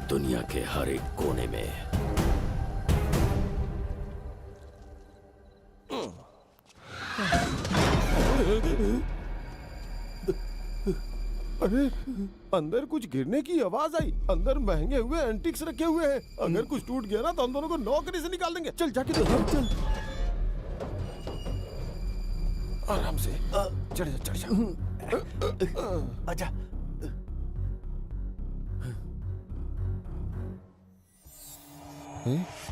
Speaker 6: दुनिया के हर एक कोने में।
Speaker 17: अरे अंदर कुछ गिरने की आवाज आई। अंदर महंगे हुए एंटिक्स रखे हुए हैं। अगर कुछ टूट गया ना तो हम दोनों को नौकरी से निकाल देंगे। चल जाके देख। चल आराम से चढ़ जा चढ़ जा। आजा।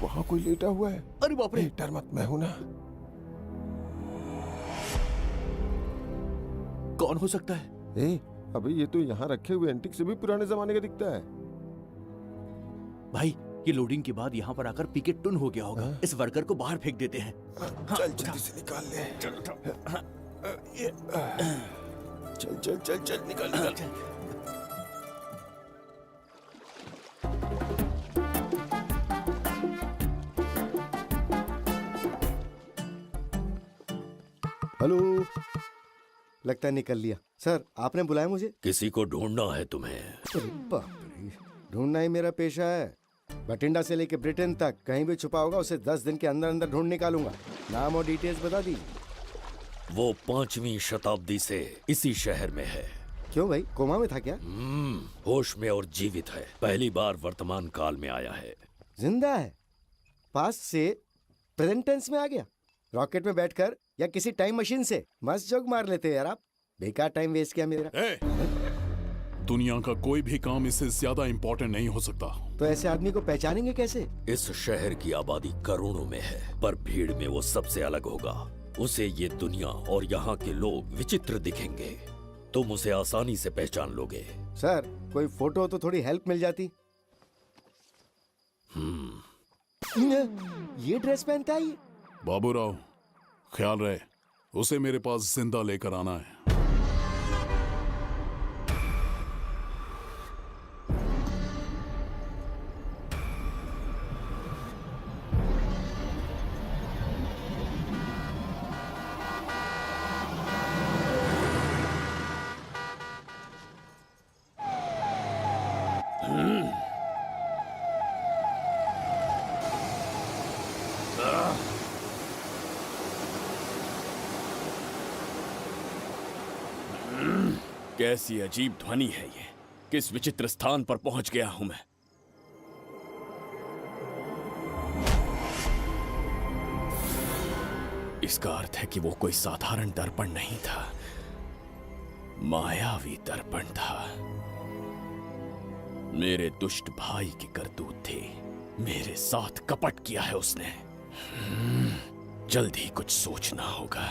Speaker 17: वहाँ कोई लेटा हुआ है।
Speaker 3: अरे बाप रे।
Speaker 17: डर मत, मैं हूं ना।
Speaker 3: कौन हो सकता है?
Speaker 17: अभी ये तो यहाँ रखे हुए एंटिक से भी पुराने जमाने का दिखता है।
Speaker 3: भाई ये लोडिंग के बाद यहाँ पर आकर पीके टुन हो गया होगा। इस वर्कर को बाहर फेंक देते हैं।
Speaker 17: चल जल्दी से निकाल ले। चल चल चल चल निकाल निकाल।
Speaker 11: हेलो, लगता है निकल लिया। सर आपने बुलाया मुझे?
Speaker 6: किसी को ढूंढना है तुम्हें।
Speaker 11: अरे बाप रे, ढूंढना ही मेरा पेशा है। बठिंडा से लेके ब्रिटेन तक कहीं भी छुपा होगा उसे 10 दिन के अंदर अंदर ढूंढ निकालूंगा। नाम और डिटेल्स बता दीजिए।
Speaker 6: वो 5वीं शताब्दी से इसी शहर में है।
Speaker 11: क्यों भाई, कोमा में था क्या?
Speaker 6: होश में और जीवित है। पहली बार वर्तमान काल में आया है।
Speaker 11: जिंदा है? पास्ट से प्रेजेंट टेंस में आ गया? रॉकेट में बैठकर या किसी टाइम मशीन से? मस्त जोक मार लेते हैं यार आप। बेकार टाइम वेस्ट किया मेरा।
Speaker 8: दुनिया का कोई भी काम इससे ज्यादा इम्पोर्टेंट नहीं हो सकता।
Speaker 11: तो ऐसे आदमी को पहचानेंगे कैसे?
Speaker 6: इस शहर की आबादी करोड़ों में है, पर भीड़ में वो सबसे अलग होगा। उसे ये दुनिया और यहाँ के लोग विचित्र दिखेंगे। तुम उसे आसानी से पहचान लोगे।
Speaker 11: सर कोई फोटो हो तो थोड़ी हेल्प मिल जाती। ये ड्रेस पहनता है ये?
Speaker 8: बाबूराव, ख्याल रहे, उसे मेरे पास जिंदा लेकर आना है।
Speaker 12: कैसी अजीब ध्वनि है ये। किस विचित्र स्थान पर पहुंच गया हूं मैं। इसका अर्थ है कि वो कोई साधारण दर्पण नहीं था, मायावी दर्पण था। मेरे दुष्ट भाई की करतूत थी। मेरे साथ कपट किया है उसने। जल्द ही कुछ सोचना होगा।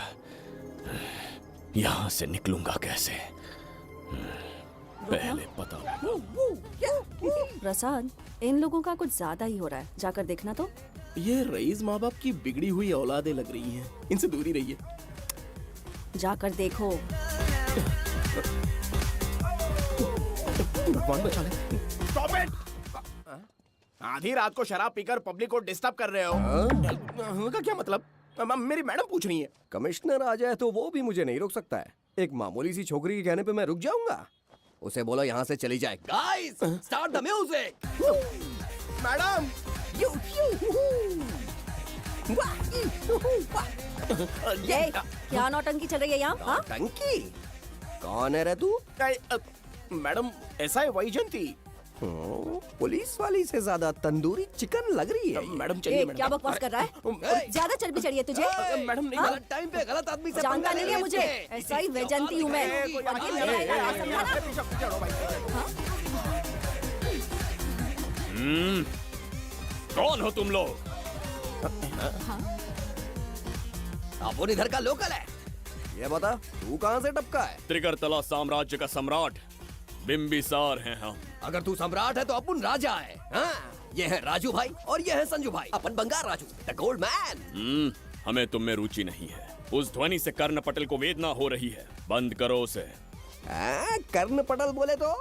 Speaker 12: यहां से निकलूंगा कैसे, पहले पता
Speaker 18: प्रसाद, इन लोगों का कुछ ज्यादा ही हो रहा है। जाकर देखना तो।
Speaker 3: ये रईस माँ बाप की बिगड़ी हुई औलादें लग रही हैं। इनसे दूरी रहिए।
Speaker 18: जाकर देखो।
Speaker 3: भगवान बचा ले। Stop it! आधी रात को शराब पीकर पब्लिक को डिस्टर्ब कर रहे हो। का क्या मतलब? मेरी मैडम पूछ रही है।
Speaker 19: कमिश्नर आ जाए तो वो भी मुझे नहीं रोक सकता है। एक मामूली सी छोकरी के कहने पे मैं रुक जाऊंगा? उसे बोलो यहाँ से चली जाए। Guys, start the music.
Speaker 3: Madam,
Speaker 18: क्या नौटंकी चल रही है यहाँ?
Speaker 19: नौटंकी? कौन है रे तू?
Speaker 3: मैडम, ऐसा है वैजयंती।
Speaker 19: पुलिस वाली से ज्यादा तंदूरी चिकन लग रही है।
Speaker 3: मैडम चलिए।
Speaker 18: क्या बकवास कर रहा है? ज्यादा चर्बी चढ़ी है तुझे?
Speaker 3: मैडम नहीं,
Speaker 19: गलत टाइम पे गलत आदमी से
Speaker 18: जानता नहीं है मुझे। ऐसा ही वैजयंती हूँ मैं।
Speaker 12: कौन हो तुम लोग?
Speaker 19: अपन इधर का लोकल है। ये बता, तू कहाँ से टपका है?
Speaker 12: त्रिगर्तला साम्राज्य का सम्राट बिंबिसार हैं हम।
Speaker 19: अगर तू सम्राट है तो अपन राजा है। हाँ? ये है राजू भाई और ये है संजू भाई। अपन बंगार राजू, द गोल्ड मैन।
Speaker 12: हमें तुम में रुचि नहीं है। उस ध्वनि से कर्ण पटल को वेदना हो रही है। बंद करो उसे।
Speaker 19: कर्ण पटल बोले तो?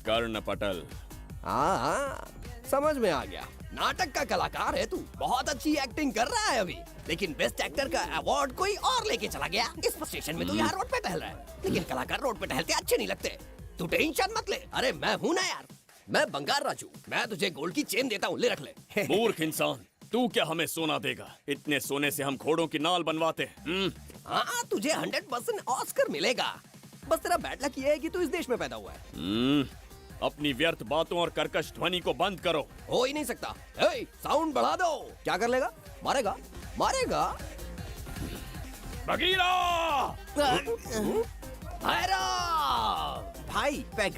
Speaker 12: कर्ण पटल।
Speaker 19: हाँ, समझ में आ गया, नाटक का कलाकार है तू, बहुत अच्छी एक्टिंग कर रहा है अभी, लेकिन बेस्ट एक्टर का अवार्ड कोई और लेके चला गया। इस स्टेशन में तो यहाँ रोड पे टहल रहा है, लेकिन कलाकार रोड पे टहलते अच्छे नहीं लगते। तू टेंशन मत ले, अरे मैं हूँ ना यार, मैं बंगार राजू, मैं तुझे गोल्ड की चेन देता हूँ, ले रख ले।
Speaker 12: मूर्ख इंसान, तू क्या हमें सोना देगा? इतने सोने से हम घोड़ों की नाल बनवाते हैं।
Speaker 19: हाँ, तुझे 100% ऑस्कर मिलेगा, बस तेरा बैड लक ये है कि तू इस देश में पैदा हुआ है।
Speaker 12: अपनी व्यर्थ बातों और कर्कश ध्वनि को बंद करो।
Speaker 19: हो ही नहीं सकता। साउंड बढ़ा दो। क्या कर लेगा? मारेगा? मारेगा?
Speaker 12: बगीरा!
Speaker 19: भाई पैग,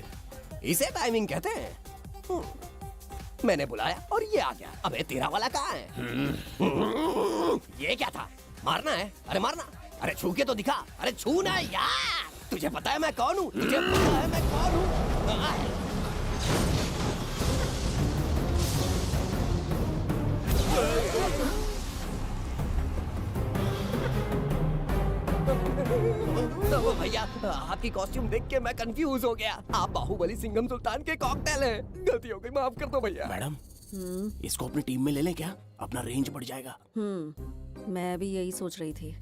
Speaker 19: इसे टाइमिंग कहते हैं। मैंने बुलाया और ये आ गया। अबे तेरा वाला कहाँ है? ये क्या था? मारना है? अरे मारना। अरे छू के तो दिखा। अरे छू ना यार। तुझे पता है मैं कौन हूँ? तुझे पता है मैं कौन हूँ? भैया, आपकी कॉस्ट्यूम देख के मैं कंफ्यूज हो गया। आप बाहुबली सिंघम सुल्तान के कॉकटेल हैं। गलती हो गई, माफ कर दो भैया।
Speaker 3: मैडम, इसको अपनी टीम में ले लें क्या? अपना रेंज बढ़ जाएगा।
Speaker 18: मैं भी यही सोच रही थी।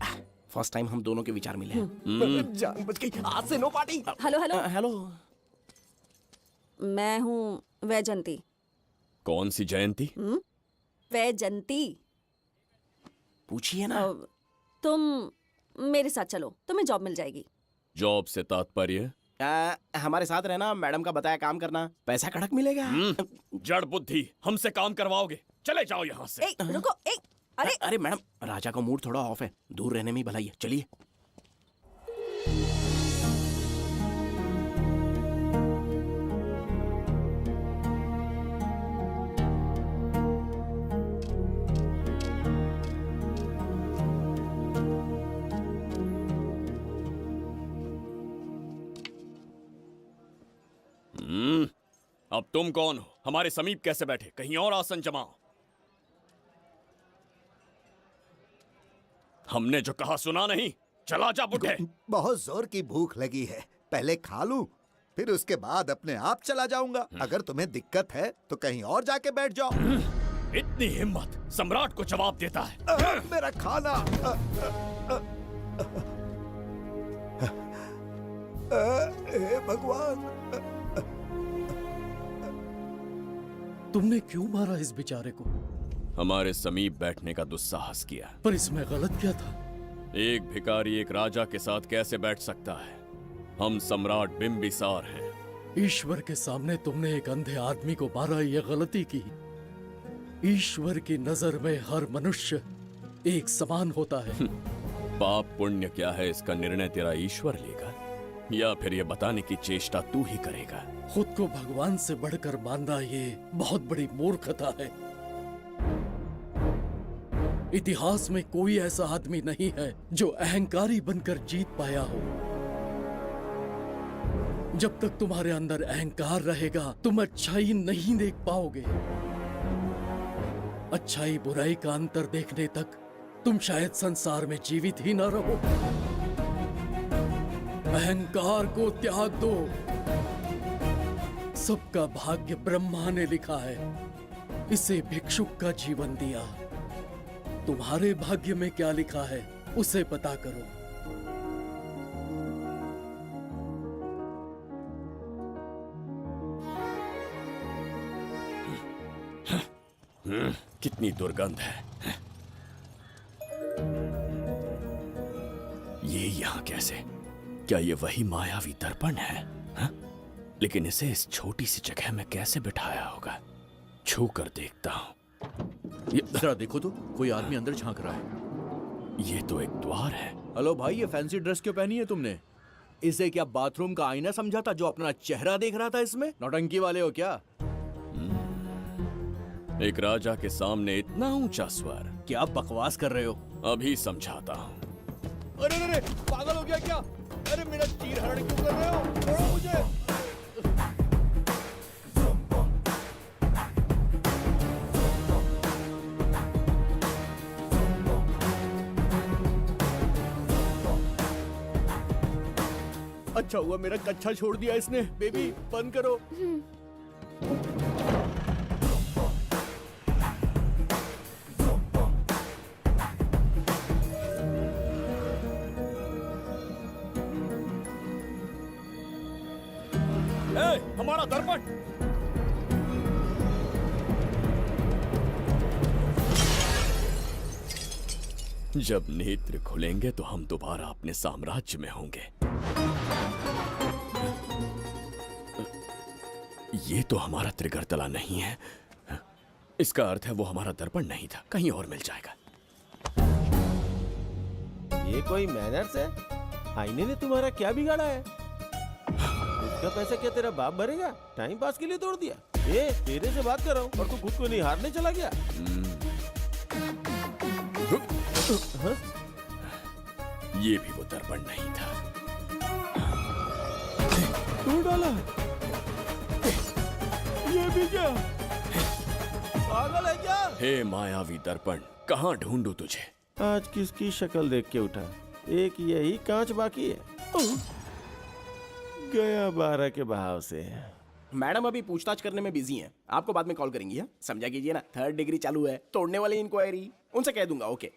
Speaker 3: फर्स्ट टाइम हम दोनों के विचार मिले।
Speaker 19: जान बच गई, आज से no party.
Speaker 18: Hello hello
Speaker 3: hello,
Speaker 18: मैं हूँ वैजंती।
Speaker 12: कौन सी जयंती?
Speaker 18: वैजंती।
Speaker 3: पूछिए ना।
Speaker 18: तुम मेरे साथ चलो, तुम्हें जॉब मिल जाएगी।
Speaker 12: जॉब से तात्पर्य?
Speaker 3: हमारे साथ रहना, मैडम का बताया काम करना, पैसा कड़क मिलेगा।
Speaker 12: जड़ बुद्धि, हमसे काम करवाओगे? चले जाओ यहाँ से।
Speaker 18: रुको,
Speaker 3: अरे मैडम, राजा का मूड थोड़ा ऑफ है, दूर रहने में ही भलाई है। चलिए।
Speaker 12: अब तुम कौन हो? हमारे समीप कैसे बैठे? कहीं और आसन जमाओ। हमने जो कहा सुना नहीं? चला जा बुढ़े।
Speaker 9: बहुत जोर की भूख लगी है, पहले खा लूं, फिर उसके बाद अपने आप चला जाऊंगा। अगर तुम्हें दिक्कत है तो कहीं और जाके बैठ जाओ।
Speaker 12: इतनी हिम्मत, सम्राट को जवाब देता है।
Speaker 9: मेरा खाना। हे भगवान,
Speaker 14: तुमने क्यों मारा इस बेचारे को?
Speaker 12: हमारे समीप बैठने का दुस्साहस किया।
Speaker 14: पर इसमें गलत क्या था?
Speaker 12: एक भिखारी एक राजा के साथ कैसे बैठ सकता है? हम सम्राट बिम्बिसार हैं।
Speaker 14: ईश्वर के सामने तुमने एक अंधे आदमी को मारा, यह गलती की। ईश्वर की नजर में हर मनुष्य एक समान होता है।
Speaker 12: पाप पुण्य क्या है, इसका निर्णय तेरा ईश्वर लेगा या फिर ये बताने की चेष्टा तू ही करेगा?
Speaker 14: खुद को भगवान से बढ़कर मानना ये बहुत बड़ी मूर्खता है। इतिहास में कोई ऐसा आदमी नहीं है जो अहंकारी बनकर जीत पाया हो। जब तक तुम्हारे अंदर अहंकार रहेगा तुम अच्छाई नहीं देख पाओगे। अच्छाई बुराई का अंतर देखने तक तुम शायद संसार में जीवित ही न रहो। अहंकार को त्याग दो। सबका भाग्य ब्रह्मा ने लिखा है, इसे भिक्षुक का जीवन दिया। तुम्हारे भाग्य में क्या लिखा है उसे पता करो।
Speaker 12: कितनी दुर्गंध है। ये यहाँ कैसे? क्या ये वही मायावी दर्पण है? हा? लेकिन इसे इस छोटी सी जगह में कैसे बिठाया होगा? छू कर देखता हूँ।
Speaker 10: जरा देखो तो, कोई आदमी अंदर झांक रहा है।
Speaker 12: ये तो एक द्वार है।
Speaker 10: हेलो भाई, ये फैंसी ड्रेस क्यों पहनी है तुमने? इसे क्या बाथरूम का आईना समझा था जो अपना चेहरा देख रहा था इसमें? नौटंकी वाले हो क्या?
Speaker 12: एक राजा के सामने इतना ऊंचा स्वर।
Speaker 10: क्या बकवास कर रहे हो?
Speaker 12: अभी समझाता हूँ।
Speaker 10: अरे अरे, पागल हो गया क्या? अरे मेरा चीर हरण क्यों कर रहे हो? छोड़ो मुझे। अच्छा हुआ मेरा कच्छा छोड़ दिया इसने। बेबी बंद करो।
Speaker 2: हमारा दर्पण।
Speaker 12: जब नेत्र खुलेंगे तो हम दोबारा अपने साम्राज्य में होंगे। ये तो हमारा त्रिगर्तला नहीं है। इसका अर्थ है वो हमारा दर्पण नहीं था, कहीं और मिल जाएगा।
Speaker 17: ये कोई मैनर्स है? आईने ने तुम्हारा क्या बिगाड़ा है? उसका पैसा क्या तेरा बाप भरेगा? टाइम पास के लिए तोड़ दिया। ये तेरे से बात कर रहा हूँ और तू खुद को निहारने चला गया।
Speaker 12: हाँ? ये भी वो दर्पण नहीं था।
Speaker 17: तू डाला? ये भी क्या? पागल है क्या?
Speaker 12: हे मायावी दर्पण, कहाँ ढूंढूं तुझे?
Speaker 17: आज किसकी शक्ल देख के उठा? एक यही कांच बाकी है। गया 12 के बहाव से।
Speaker 3: मैडम अभी पूछताछ करने में बिजी हैं। आपको बाद में कॉल करेंगी। हाँ? समझा कीजिए ना, 3rd डिग्री चालू है। तोड़ने वाली इंक्वायरी उनसे कह दूंगा। ओके।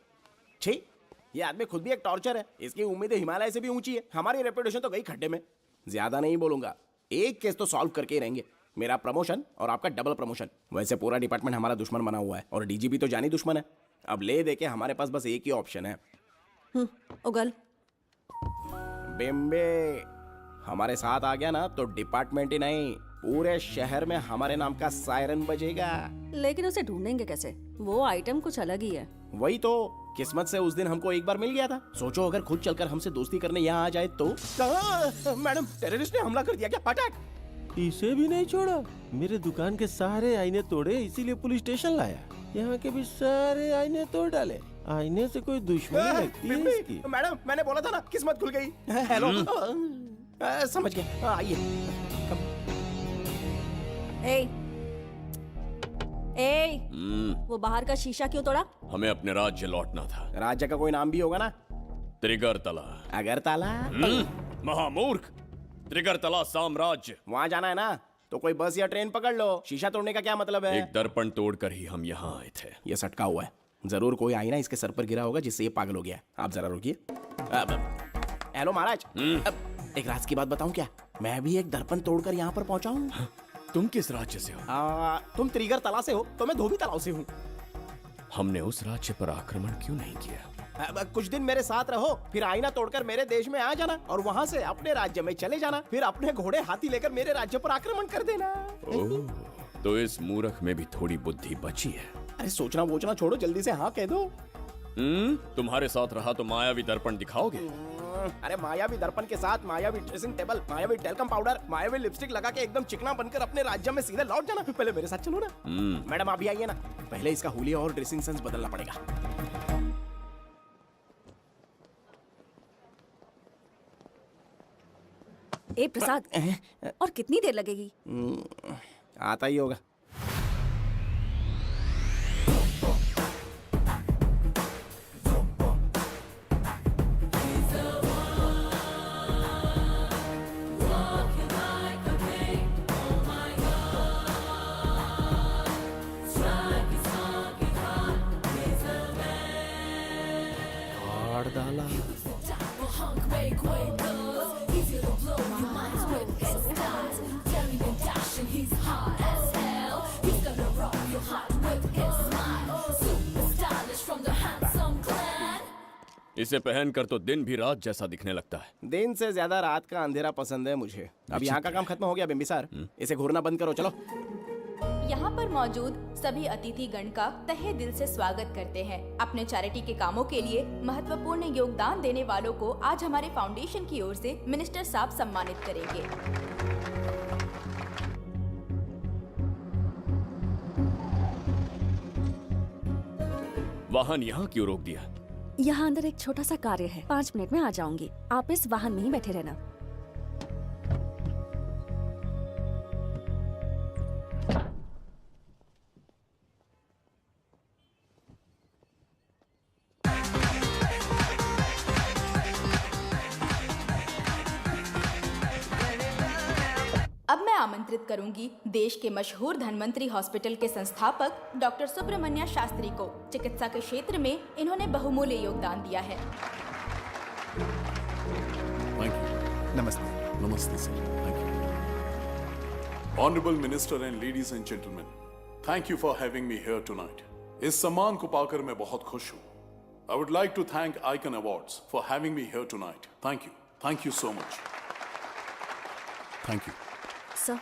Speaker 3: छी, ये आदमी खुद भी एक टॉर्चर है। इसकी उम्मीदें हिमालय से भी ऊंची है। हमारी रेपुटेशन तो गई खड्डे में। ज्यादा नहीं बोलूंगा, एक केस तो सॉल्व करके ही रहेंगे। मेरा प्रमोशन और आपका डबल प्रमोशन। वैसे पूरा डिपार्टमेंट हमारा दुश्मन बना हुआ है और डीजीपी तो जानी दुश्मन है। अब ले दे के हमारे पास बस एक ही ऑप्शन है।
Speaker 18: उगल
Speaker 3: बिम्बे हमारे साथ आ गया ना तो डिपार्टमेंट ही नहीं, पूरे शहर में हमारे नाम का सायरन बजेगा।
Speaker 18: लेकिन उसे ढूंढेंगे कैसे? वो आइटम कुछ अलग ही है।
Speaker 3: वही तो, किस्मत से उस दिन हमको एक बार मिल गया था। सोचो अगर खुद चलकर हमसे दोस्ती करने यहाँ आ जाए तो। मैडम, टेररिस्ट ने हमला कर दिया क्या? अटैक!
Speaker 17: इसे भी नहीं छोड़ा। मेरे दुकान के सारे आईने तोड़े, इसीलिए पुलिस स्टेशन लाया। यहाँ के भी सारे आईने तोड़ डाले। आईने से कोई दुश्मनी लगती है इसकी।
Speaker 3: मैडम, मैंने बोला था ना, किस्मत खुल गई। हेलो, समझ गए। आइए।
Speaker 18: वो बाहर का शीशा क्यों तोड़ा?
Speaker 12: हमें अपने राज्य लौटना था।
Speaker 3: राज्य का कोई नाम भी होगा ना?
Speaker 12: त्रिगर्तला।
Speaker 3: अगरतला?
Speaker 12: महामूर्ख, त्रिगर्तला साम्राज्य।
Speaker 3: वहाँ जाना है ना तो कोई बस या ट्रेन पकड़ लो। शीशा तोड़ने का क्या मतलब है?
Speaker 12: एक दर्पण तोड़कर ही हम यहाँ आए थे।
Speaker 3: ये सटका हुआ है, जरूर कोई आईना इसके सर पर गिरा होगा जिससे ये पागल हो गया। आप जरा रुकिए। हेलो महाराज, एक राज की बात बताऊं क्या? मैं भी एक दर्पण तोड़कर यहाँ पर पहुंचा हूँ।
Speaker 12: तुम किस राज्य से हो?
Speaker 3: तुम त्रिगर्तला से हो तो मैं धोबी तालाब से हूँ।
Speaker 12: हमने उस राज्य पर आक्रमण क्यों नहीं किया?
Speaker 3: कुछ दिन मेरे साथ रहो, फिर आईना तोड़कर मेरे देश में आ जाना और वहाँ से अपने राज्य में चले जाना। फिर अपने घोड़े हाथी लेकर मेरे राज्य पर आक्रमण कर देना।
Speaker 12: तो इस मूर्ख में भी थोड़ी बुद्धि बची है।
Speaker 3: अरे सोचना वोचना छोड़ो, जल्दी से हाँ कह दो।
Speaker 12: तुम्हारे साथ रहा तो मायावी दर्पण दिखाओगे?
Speaker 3: अरे मायावी दर्पण के साथ मायावी ड्रेसिंग टेबल, मायावी टेल्कम पाउडर, मायावी लिपस्टिक लगा के एकदम चिकना बनकर अपने राज्य में सीधे लौट जाना। पहले मेरे साथ चलो ना। मैडम आप भी आइए ना, पहले इसका हुलिया और ड्रेसिंग सेंस बदलना पड़ेगा।
Speaker 18: ए प्रसाद, और कितनी देर लगेगी?
Speaker 3: आता ही होगा।
Speaker 12: इसे पहनकर तो दिन भी रात जैसा दिखने लगता है।
Speaker 3: दिन से ज्यादा रात का अंधेरा पसंद है मुझे। अब यहाँ का काम खत्म हो गया बिम्बिसार, इसे घूरना बंद करो। चलो।
Speaker 5: यहाँ पर मौजूद सभी अतिथि गण का तहे दिल से स्वागत करते हैं। अपने चैरिटी के कामों के लिए महत्वपूर्ण योगदान देने वालों को आज हमारे फाउंडेशन की ओर से मिनिस्टर साहब सम्मानित करेंगे।
Speaker 12: वाहन यहाँ क्यों रोक दिया?
Speaker 18: यहाँ अंदर एक छोटा सा कार्य है, 5 मिनट में आ जाऊंगी। आप इस वाहन में ही बैठे रहना।
Speaker 5: अब मैं आमंत्रित करूंगी देश के मशहूर धन्वंतरी हॉस्पिटल के संस्थापक डॉक्टर सुब्रमण्य शास्त्री को। चिकित्सा के क्षेत्र में इन्होंने बहुमूल्य योगदान दिया है।
Speaker 8: Thank you.
Speaker 17: नमस्ते।
Speaker 8: नमस्ते sir, thank you. Honorable Minister and ladies and gentlemen, thank you for having me here tonight. इस सम्मान को पाकर मैं बहुत खुश हूँ. I would like to thank Icon Awards for having me here tonight. Thank you. Thank you so much. Thank you.
Speaker 18: Sir,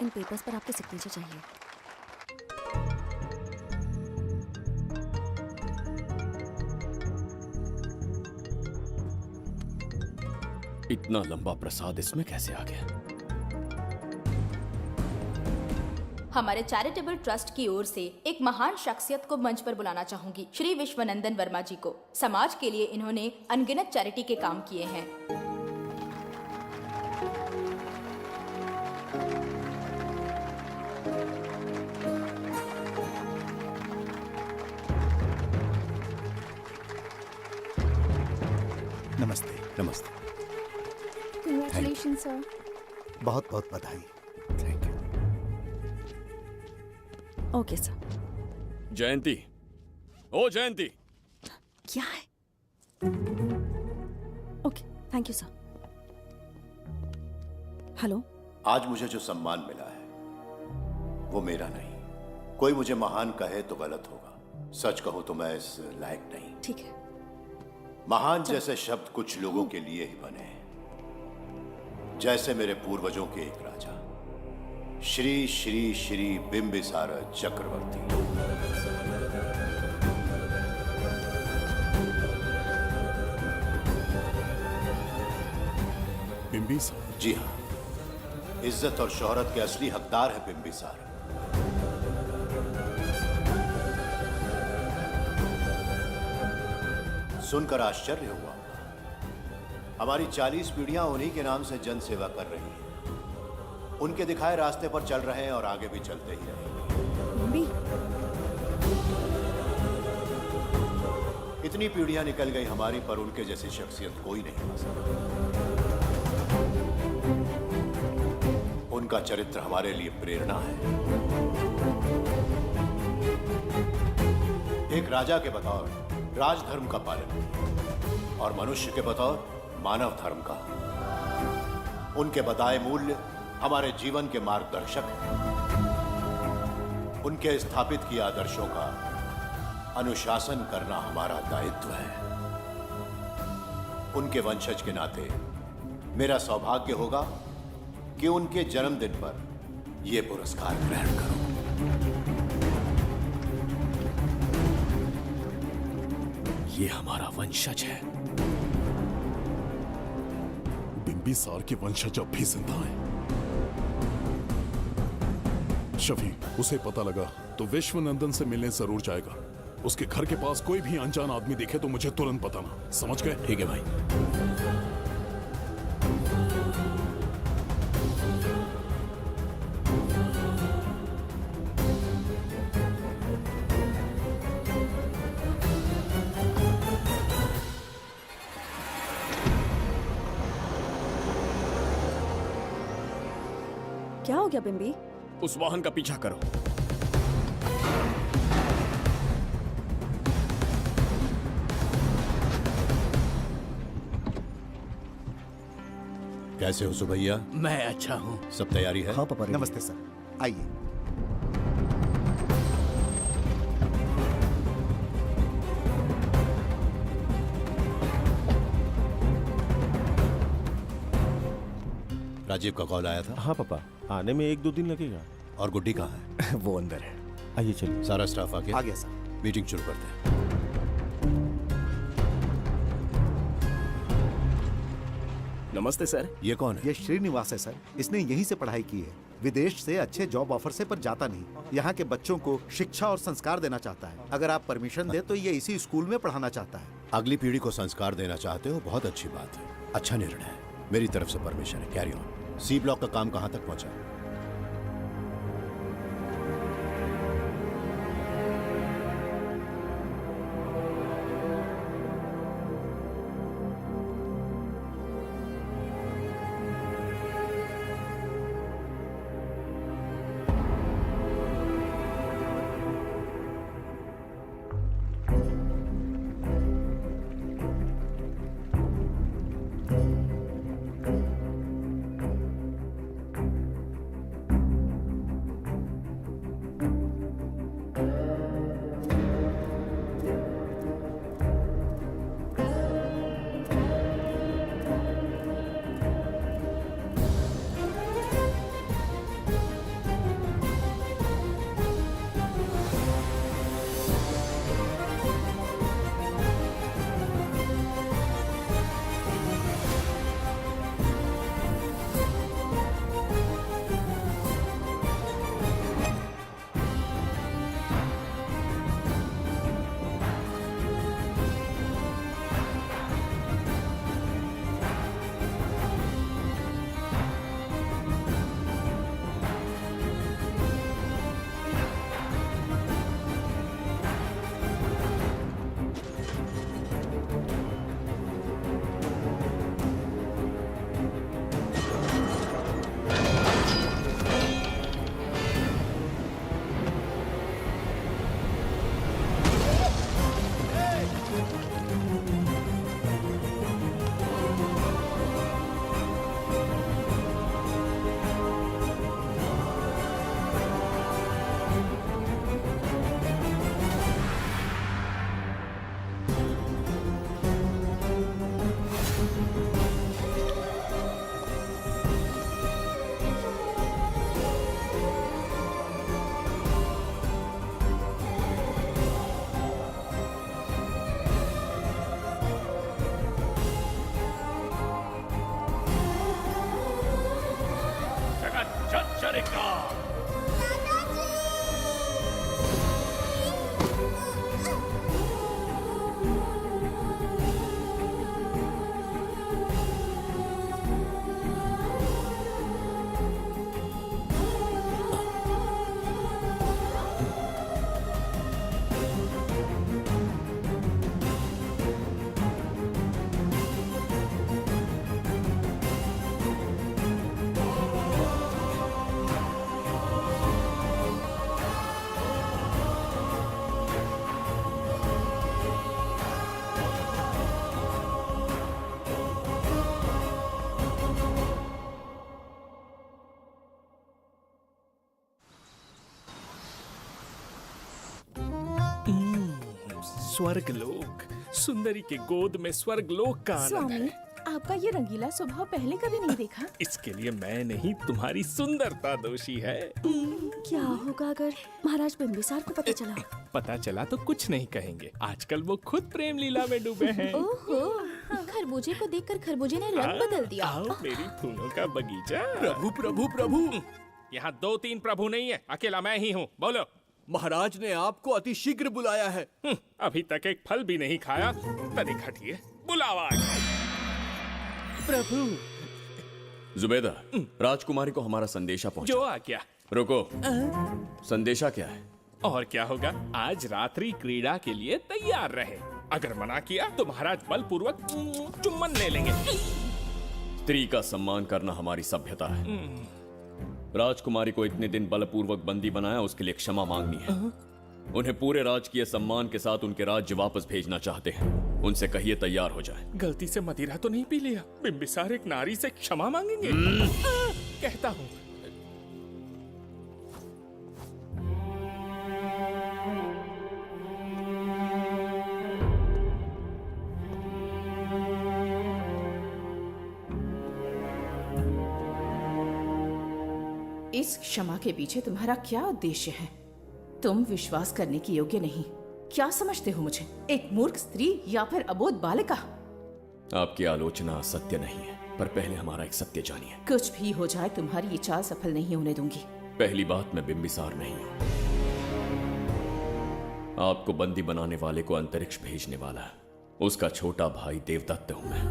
Speaker 18: in papers पर आपके सिग्नेचर चाहिए.
Speaker 12: इतना लंबा प्रसाद इसमें कैसे आ गया?
Speaker 5: हमारे चैरिटेबल ट्रस्ट की ओर से एक महान शख्सियत को मंच पर बुलाना चाहूंगी, श्री विश्वनंदन वर्मा जी को। समाज के लिए इन्होंने अनगिनत चैरिटी के काम किए हैं।
Speaker 9: नमस्ते।
Speaker 20: नमस्ते।
Speaker 18: Congratulations, sir.
Speaker 9: बहुत बहुत बधाई।
Speaker 18: Okay sir.
Speaker 12: जयंती, ओ जयंती।
Speaker 18: क्या है? Okay, thank you sir. Hello.
Speaker 20: आज मुझे जो सम्मान मिला है वो मेरा नहीं। कोई मुझे महान कहे तो गलत होगा, सच कहूं तो मैं इस लायक नहीं।
Speaker 18: ठीक है।
Speaker 20: महान जैसे शब्द कुछ लोगों के लिए ही बने हैं, जैसे मेरे पूर्वजों के एक राजा श्री श्री श्री बिंबिसार चक्रवर्ती।
Speaker 8: बिंबिसार?
Speaker 20: जी हाँ, इज्जत और शोहरत के असली हकदार है बिंबिसार। सुनकर आश्चर्य हुआ। हमारी 40 पीढ़ियां उन्हीं के नाम से जन सेवा कर रही हैं। उनके दिखाए रास्ते पर चल रहे हैं और आगे भी चलते ही रहेंगे। इतनी पीढ़ियां निकल गई हमारी, पर उनके जैसी शख्सियत कोई नहीं पा सकता। उनका चरित्र हमारे लिए प्रेरणा है। एक राजा के बतौर राजधर्म का पालन और मनुष्य के बतौर मानव धर्म का। उनके बताए मूल्य हमारे जीवन के मार्गदर्शक हैं। उनके स्थापित किए आदर्शों का अनुशासन करना हमारा दायित्व है। उनके वंशज के नाते मेरा सौभाग्य होगा कि उनके जन्मदिन पर यह पुरस्कार ग्रहण करूं।
Speaker 12: ये हमारा वंशज है।
Speaker 8: बिंबिसार के वंशज अब भी जिंदा हैं। शफी, उसे पता लगा तो विश्वनंदन से मिलने जरूर जाएगा। उसके घर के पास कोई भी अनजान आदमी दिखे तो मुझे तुरंत बताना। समझ गए?
Speaker 12: ठीक है भाई।
Speaker 18: क्या हो गया बिम्बी?
Speaker 12: उस वाहन का पीछा करो।
Speaker 20: कैसे हो सुभैया?
Speaker 3: मैं अच्छा हूँ।
Speaker 20: सब तैयारी है?
Speaker 9: हाँ पापा। नमस्ते सर, आइए।
Speaker 20: राजीव का कॉल आया था?
Speaker 17: हाँ पापा, आने में 1-2 दिन लगेगा।
Speaker 20: और गुड्डी कहाँ है?
Speaker 9: वो अंदर है।
Speaker 17: आइए चलिए।
Speaker 20: सारा स्टाफ आ गया?
Speaker 9: आ गया सर।
Speaker 20: मीटिंग शुरू करते हैं।
Speaker 3: नमस्ते सर।
Speaker 20: ये कौन है?
Speaker 9: ये श्रीनिवास है सर। इसने यहीं से पढ़ाई की है। विदेश से अच्छे जॉब ऑफर से पर जाता नहीं। यहाँ के बच्चों को शिक्षा और संस्कार देना चाहता है। अगर आप परमिशन दे तो ये इसी स्कूल में पढ़ाना चाहता है।
Speaker 20: अगली पीढ़ी को संस्कार देना चाहते हो, बहुत अच्छी बात है। अच्छा निर्णय है। मेरी तरफ से परमिशन है। Carry on. सी ब्लॉक का काम कहाँ तक पहुँचा?
Speaker 2: स्वर्गलोक, सुंदरी के गोद में स्वर्गलोक का आनंद
Speaker 13: स्वामी,
Speaker 2: है।
Speaker 13: आपका ये रंगीला स्वभाव पहले कभी नहीं देखा।
Speaker 2: इसके लिए मैं नहीं, तुम्हारी सुंदरता दोषी है।
Speaker 18: क्या होगा अगर महाराज बिंबिसार को पता चला?
Speaker 2: पता चला तो कुछ नहीं कहेंगे, आजकल वो खुद प्रेम लीला में डूबे हैं।
Speaker 15: ओहो, खरबूजे को देखकर खरबूजे ने रंग बदल दिया।
Speaker 2: आओ मेरी फूलों का बगीचा।
Speaker 10: प्रभु प्रभु प्रभु,
Speaker 2: यहाँ 2-3 प्रभु नहीं है, अकेला मैं ही हूँ। बोलो।
Speaker 10: महाराज ने आपको अति शीघ्र बुलाया है।
Speaker 2: अभी तक एक फल भी नहीं खाया, तनिक हटिए, बुलावा।
Speaker 12: प्रभु। जुबेदा, राजकुमारी को हमारा संदेशा पहुंचा।
Speaker 2: जो आ गया।
Speaker 12: रुको, संदेशा क्या है?
Speaker 2: और क्या होगा, आज रात्रि क्रीड़ा के लिए तैयार रहे। अगर मना किया तो महाराज बलपूर्वक चुम्बन ले लेंगे।
Speaker 12: स्त्री का सम्मान करना हमारी सभ्यता है। राजकुमारी को इतने दिन बलपूर्वक बंदी बनाया, उसके लिए क्षमा मांगनी है। उन्हें पूरे राजकीय सम्मान के साथ उनके राज्य वापस भेजना चाहते हैं। उनसे कहिए तैयार हो जाए।
Speaker 2: गलती से मदिरा तो नहीं पी लिया? बिंबिसार एक नारी से क्षमा मांगेंगे? कहता हूँ।
Speaker 13: इस क्षमा के पीछे तुम्हारा क्या उद्देश्य है? तुम विश्वास करने की योग्य नहीं। क्या समझते हो मुझे, एक मूर्ख स्त्री या फिर अबोध बालिका?
Speaker 12: आपकी आलोचना सत्य नहीं है, पर पहले हमारा एक सत्य जानिए।
Speaker 13: कुछ भी हो जाए, तुम्हारी ये चाल सफल नहीं होने दूंगी।
Speaker 12: पहली बात, मैं बिंबिसार नहीं हूं। आपको बंदी बनाने वाले को अंतरिक्ष भेजने वाला उसका छोटा भाई देवदत्त हूं मैं।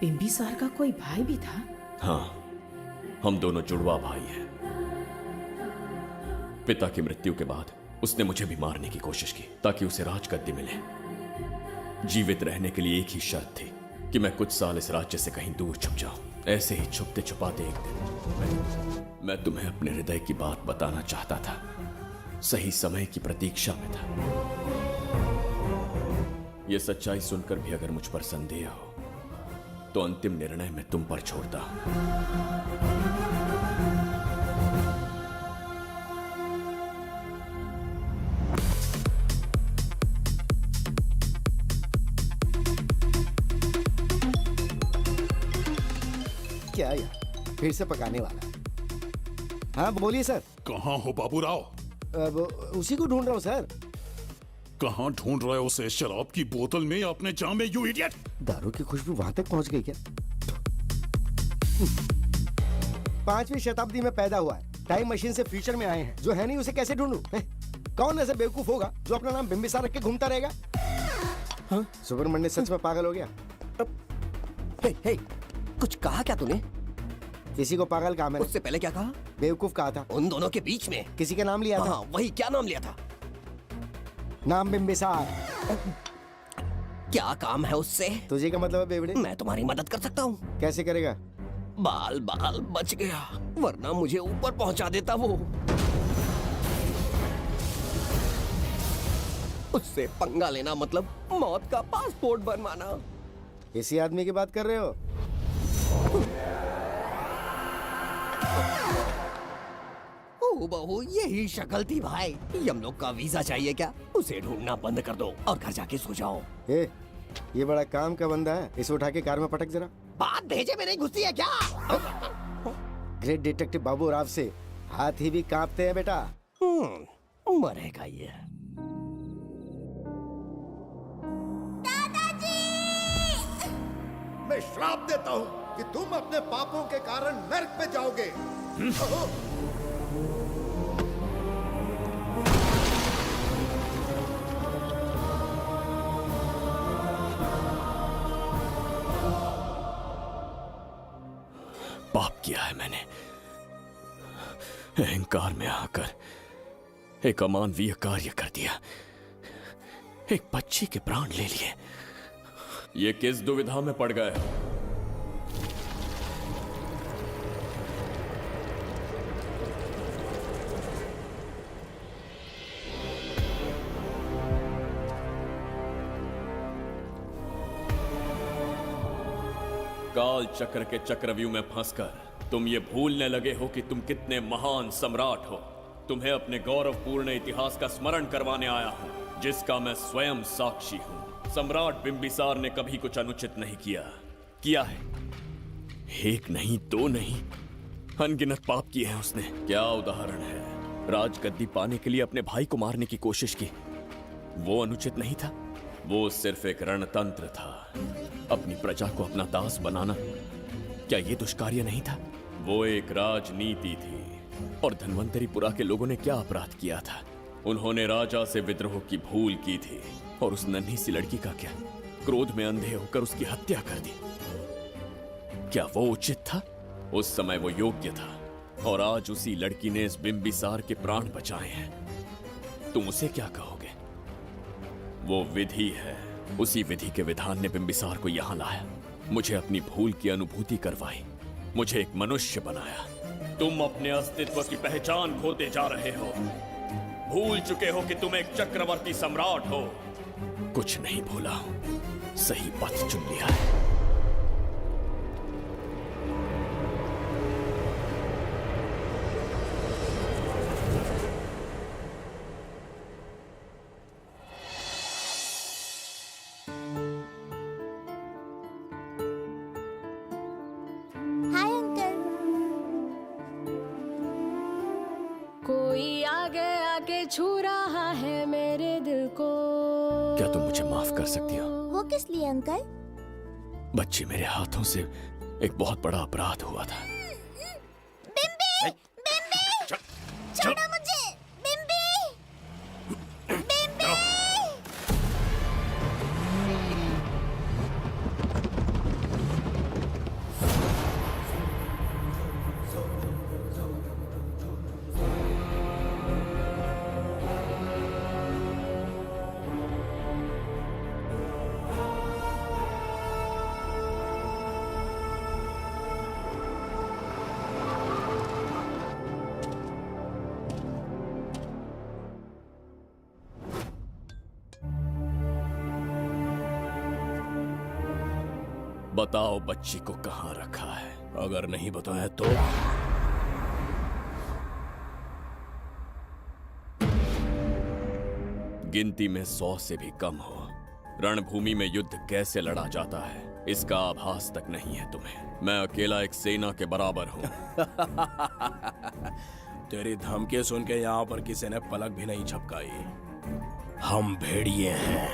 Speaker 13: बिंबिसार का कोई भाई भी था?
Speaker 12: हाँ, हम दोनों जुड़वा भाई हैं। पिता की मृत्यु के बाद उसने मुझे भी मारने की कोशिश की ताकि उसे राजगद्दी मिले। जीवित रहने के लिए एक ही शर्त थी कि मैं कुछ साल इस राज्य से कहीं दूर छुप जाऊं। ऐसे ही छुपते छुपाते एक दिन मैं तुम्हें अपने हृदय की बात बताना चाहता था। सही समय की प्रतीक्षा में था। यह सच्चाई सुनकर भी अगर मुझ पर संदेह हो तो अंतिम निर्णय मैं तुम पर छोड़ता हूं।
Speaker 11: क्या यार, फिर से पकाने वाला? हाँ बोलिए सर।
Speaker 8: कहाँ हो बाबूराव?
Speaker 11: अब उसी को ढूंढ रहा हूँ सर।
Speaker 8: कहाँ ढूंढ रहे हो उसे? शराब की बोतल में या अपने जाम में, यू इडियट?
Speaker 11: दारू की खुशबू वहां तक पहुंच गई क्या? 5वीं शताब्दी में पैदा हुआ है, टाइम मशीन से फ्यूचर में आए हैं। जो है नहीं उसे कैसे ढूंढूं? कौन ऐसा बेवकूफ होगा जो अपना नाम बिंबिसार रख के घूमता रहेगा? हाँ? सुब्रमण्य सच में पागल हो गया।
Speaker 19: हे, कुछ कहा क्या तूने?
Speaker 11: किसी को पागल कहा मैंने।
Speaker 19: उससे पहले क्या कहा?
Speaker 11: बेवकूफ कहा था।
Speaker 19: उन दोनों के बीच में
Speaker 11: किसी का नाम लिया था।
Speaker 19: हाँ, वही, क्या नाम लिया था?
Speaker 11: नाम बिंबिसार।
Speaker 19: क्या काम है उससे?
Speaker 11: तुझे का मतलब है बेवड़े?
Speaker 19: मैं तुम्हारी मदद कर सकता हूँ।
Speaker 11: कैसे करेगा?
Speaker 19: बाल बच गया, वरना मुझे ऊपर पहुंचा देता वो। उससे पंगा लेना मतलब मौत का पासपोर्ट बनवाना।
Speaker 11: इसी आदमी की बात कर रहे हो?
Speaker 19: ओ बहू, यही शक्ल थी भाई। यमलोक का वीजा चाहिए क्या? उसे ढूंढना बंद कर दो और घर जाके सो जाओ।
Speaker 11: ये बड़ा काम का बंदा है, इसे उठा के कार में पटक जरा।
Speaker 19: बात भेजे में नहीं घुसती है क्या?
Speaker 11: ग्रेट डिटेक्टिव बाबू राव से हाथ ही भी कांपते हैं बेटा।
Speaker 19: मरेगा ये।
Speaker 9: मैं श्राप देता हूँ कि तुम अपने पापों के कारण नर्क में जाओगे।
Speaker 12: पाप किया है मैंने। अहंकार में आकर एक अमानवीय कार्य कर दिया। एक बच्ची के प्राण ले लिए। ये किस दुविधा में पड़ गए? काल चक्र के चक्रव्यूह में फंसकर तुम ये भूलने लगे हो कि तुम कितने महान सम्राट हो। तुम्हें अपने गौरवपूर्ण इतिहास का स्मरण करवाने आया हूँ, जिसका मैं स्वयं साक्षी हूँ। सम्राट बिंबिसार ने कभी कुछ अनुचित नहीं किया है। एक नहीं, दो नहीं, अनगिनत पाप किए हैं उसने। क्या उदाहरण है। राजगद्दी पाने के लिए अपने भाई को मारने की कोशिश की, वो अनुचित नहीं था। वो सिर्फ एक रणतंत्र था। अपनी प्रजा को अपना दास बनाना, क्या ये दुष्कार्य नहीं था? वो एक राजनीति थी। और धन्वंतरीपुरा के लोगों ने क्या अपराध किया था? उन्होंने राजा से विद्रोह की भूल की थी। और उस नन्ही सी लड़की का क्या? क्रोध में अंधे होकर उसकी हत्या कर दी। क्या वो उचित था? उस समय वो योग्य था। और आज उसी लड़की ने इस बिंबिसार के प्राण बचाए हैं। तुम उसे क्या कहोगे? वो विधि है। उसी विधि के विधान ने बिंबिसार को यहां लाया, मुझे अपनी भूल की अनुभूति करवाई, मुझे एक मनुष्य बनाया। तुम अपने अस्तित्व की पहचान खोते जा रहे हो। भूल चुके हो कि तुम एक चक्रवर्ती सम्राट हो। कुछ नहीं भूला हूं, सही पथ चुन लिया है।
Speaker 15: Hi uncle.
Speaker 21: कोई आगे आके छू रहा है मेरे दिल को।
Speaker 12: क्या तुम मुझे माफ कर सकती हो?
Speaker 15: वो किस लिए अंकल?
Speaker 12: बच्ची, मेरे हाथों से एक बहुत बड़ा अपराध हुआ था।
Speaker 15: बिम्बी! बिम्बी! छोड़ो मुझे! बिम्बी! बिम्बी!
Speaker 12: बताओ बच्ची को कहां रखा है? अगर नहीं बताया तो गिनती में 100 से भी कम हो। रणभूमि में युद्ध कैसे लड़ा जाता है, इसका आभास तक नहीं है तुम्हें। मैं अकेला एक सेना के बराबर हूं।
Speaker 3: तेरी धमकी सुन के यहाँ पर किसी ने पलक भी नहीं झपकाई।
Speaker 12: हम भेड़िए हैं।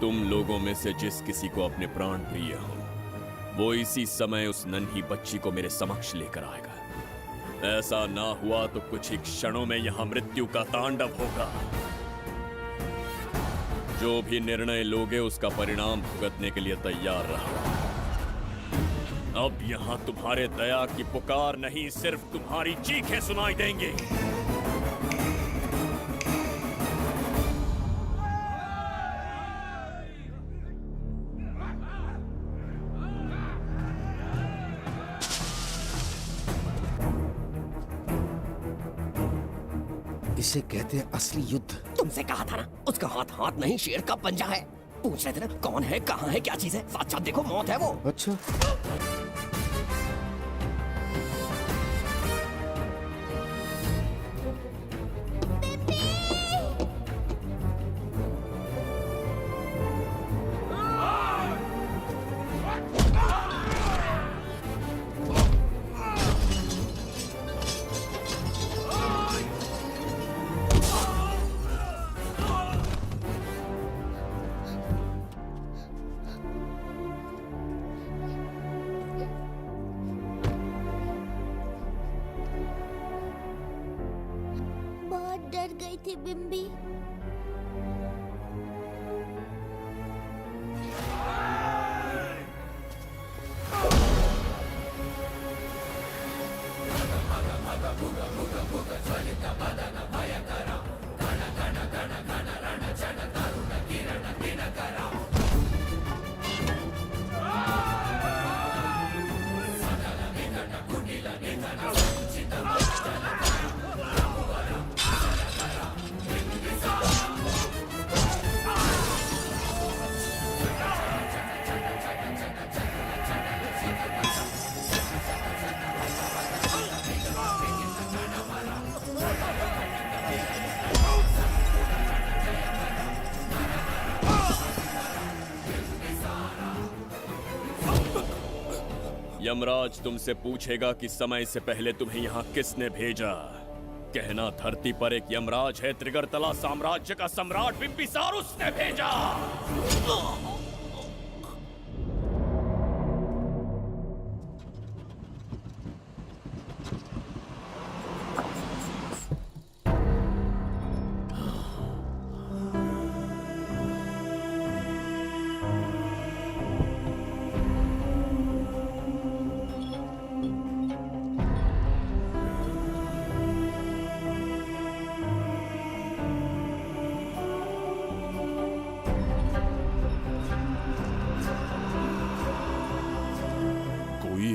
Speaker 12: तुम लोगों में से जिस किसी को अपने प्राण प्रिय हो, वो इसी समय उस नन्ही बच्ची को मेरे समक्ष लेकर आएगा। ऐसा ना हुआ तो कुछ ही क्षणों में यहां मृत्यु का तांडव होगा। जो भी निर्णय लोगे उसका परिणाम भुगतने के लिए तैयार रहो। अब यहां तुम्हारे दया की पुकार नहीं, सिर्फ तुम्हारी चीखें सुनाई देंगी।
Speaker 19: इसे कहते हैं असली युद्ध। तुमसे कहा था ना, उसका हाथ हाथ नहीं शेर का पंजा है। पूछ रहे थे ना कौन है, कहाँ है, क्या चीज है? साथ देखो, मौत है वो।
Speaker 11: अच्छा,
Speaker 15: बहुत डर गई थी बिम्बी।
Speaker 12: यमराज तुमसे पूछेगा कि समय से पहले तुम्हें यहाँ किसने भेजा। कहना धरती पर एक यमराज है, त्रिगर्तला साम्राज्य का सम्राट बिम्बिसार उसने भेजा।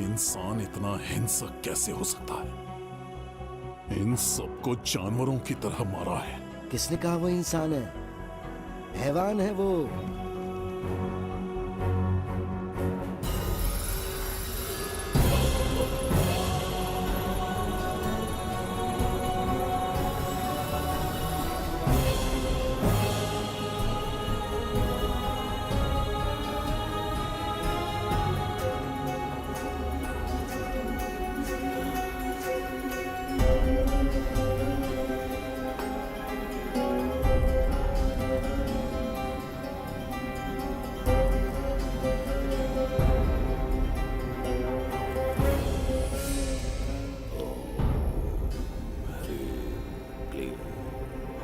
Speaker 8: इंसान इतना हिंसक कैसे हो सकता है? इन सबको जानवरों की तरह मारा है।
Speaker 11: किसने कहा वो इंसान है? हैवान है वो।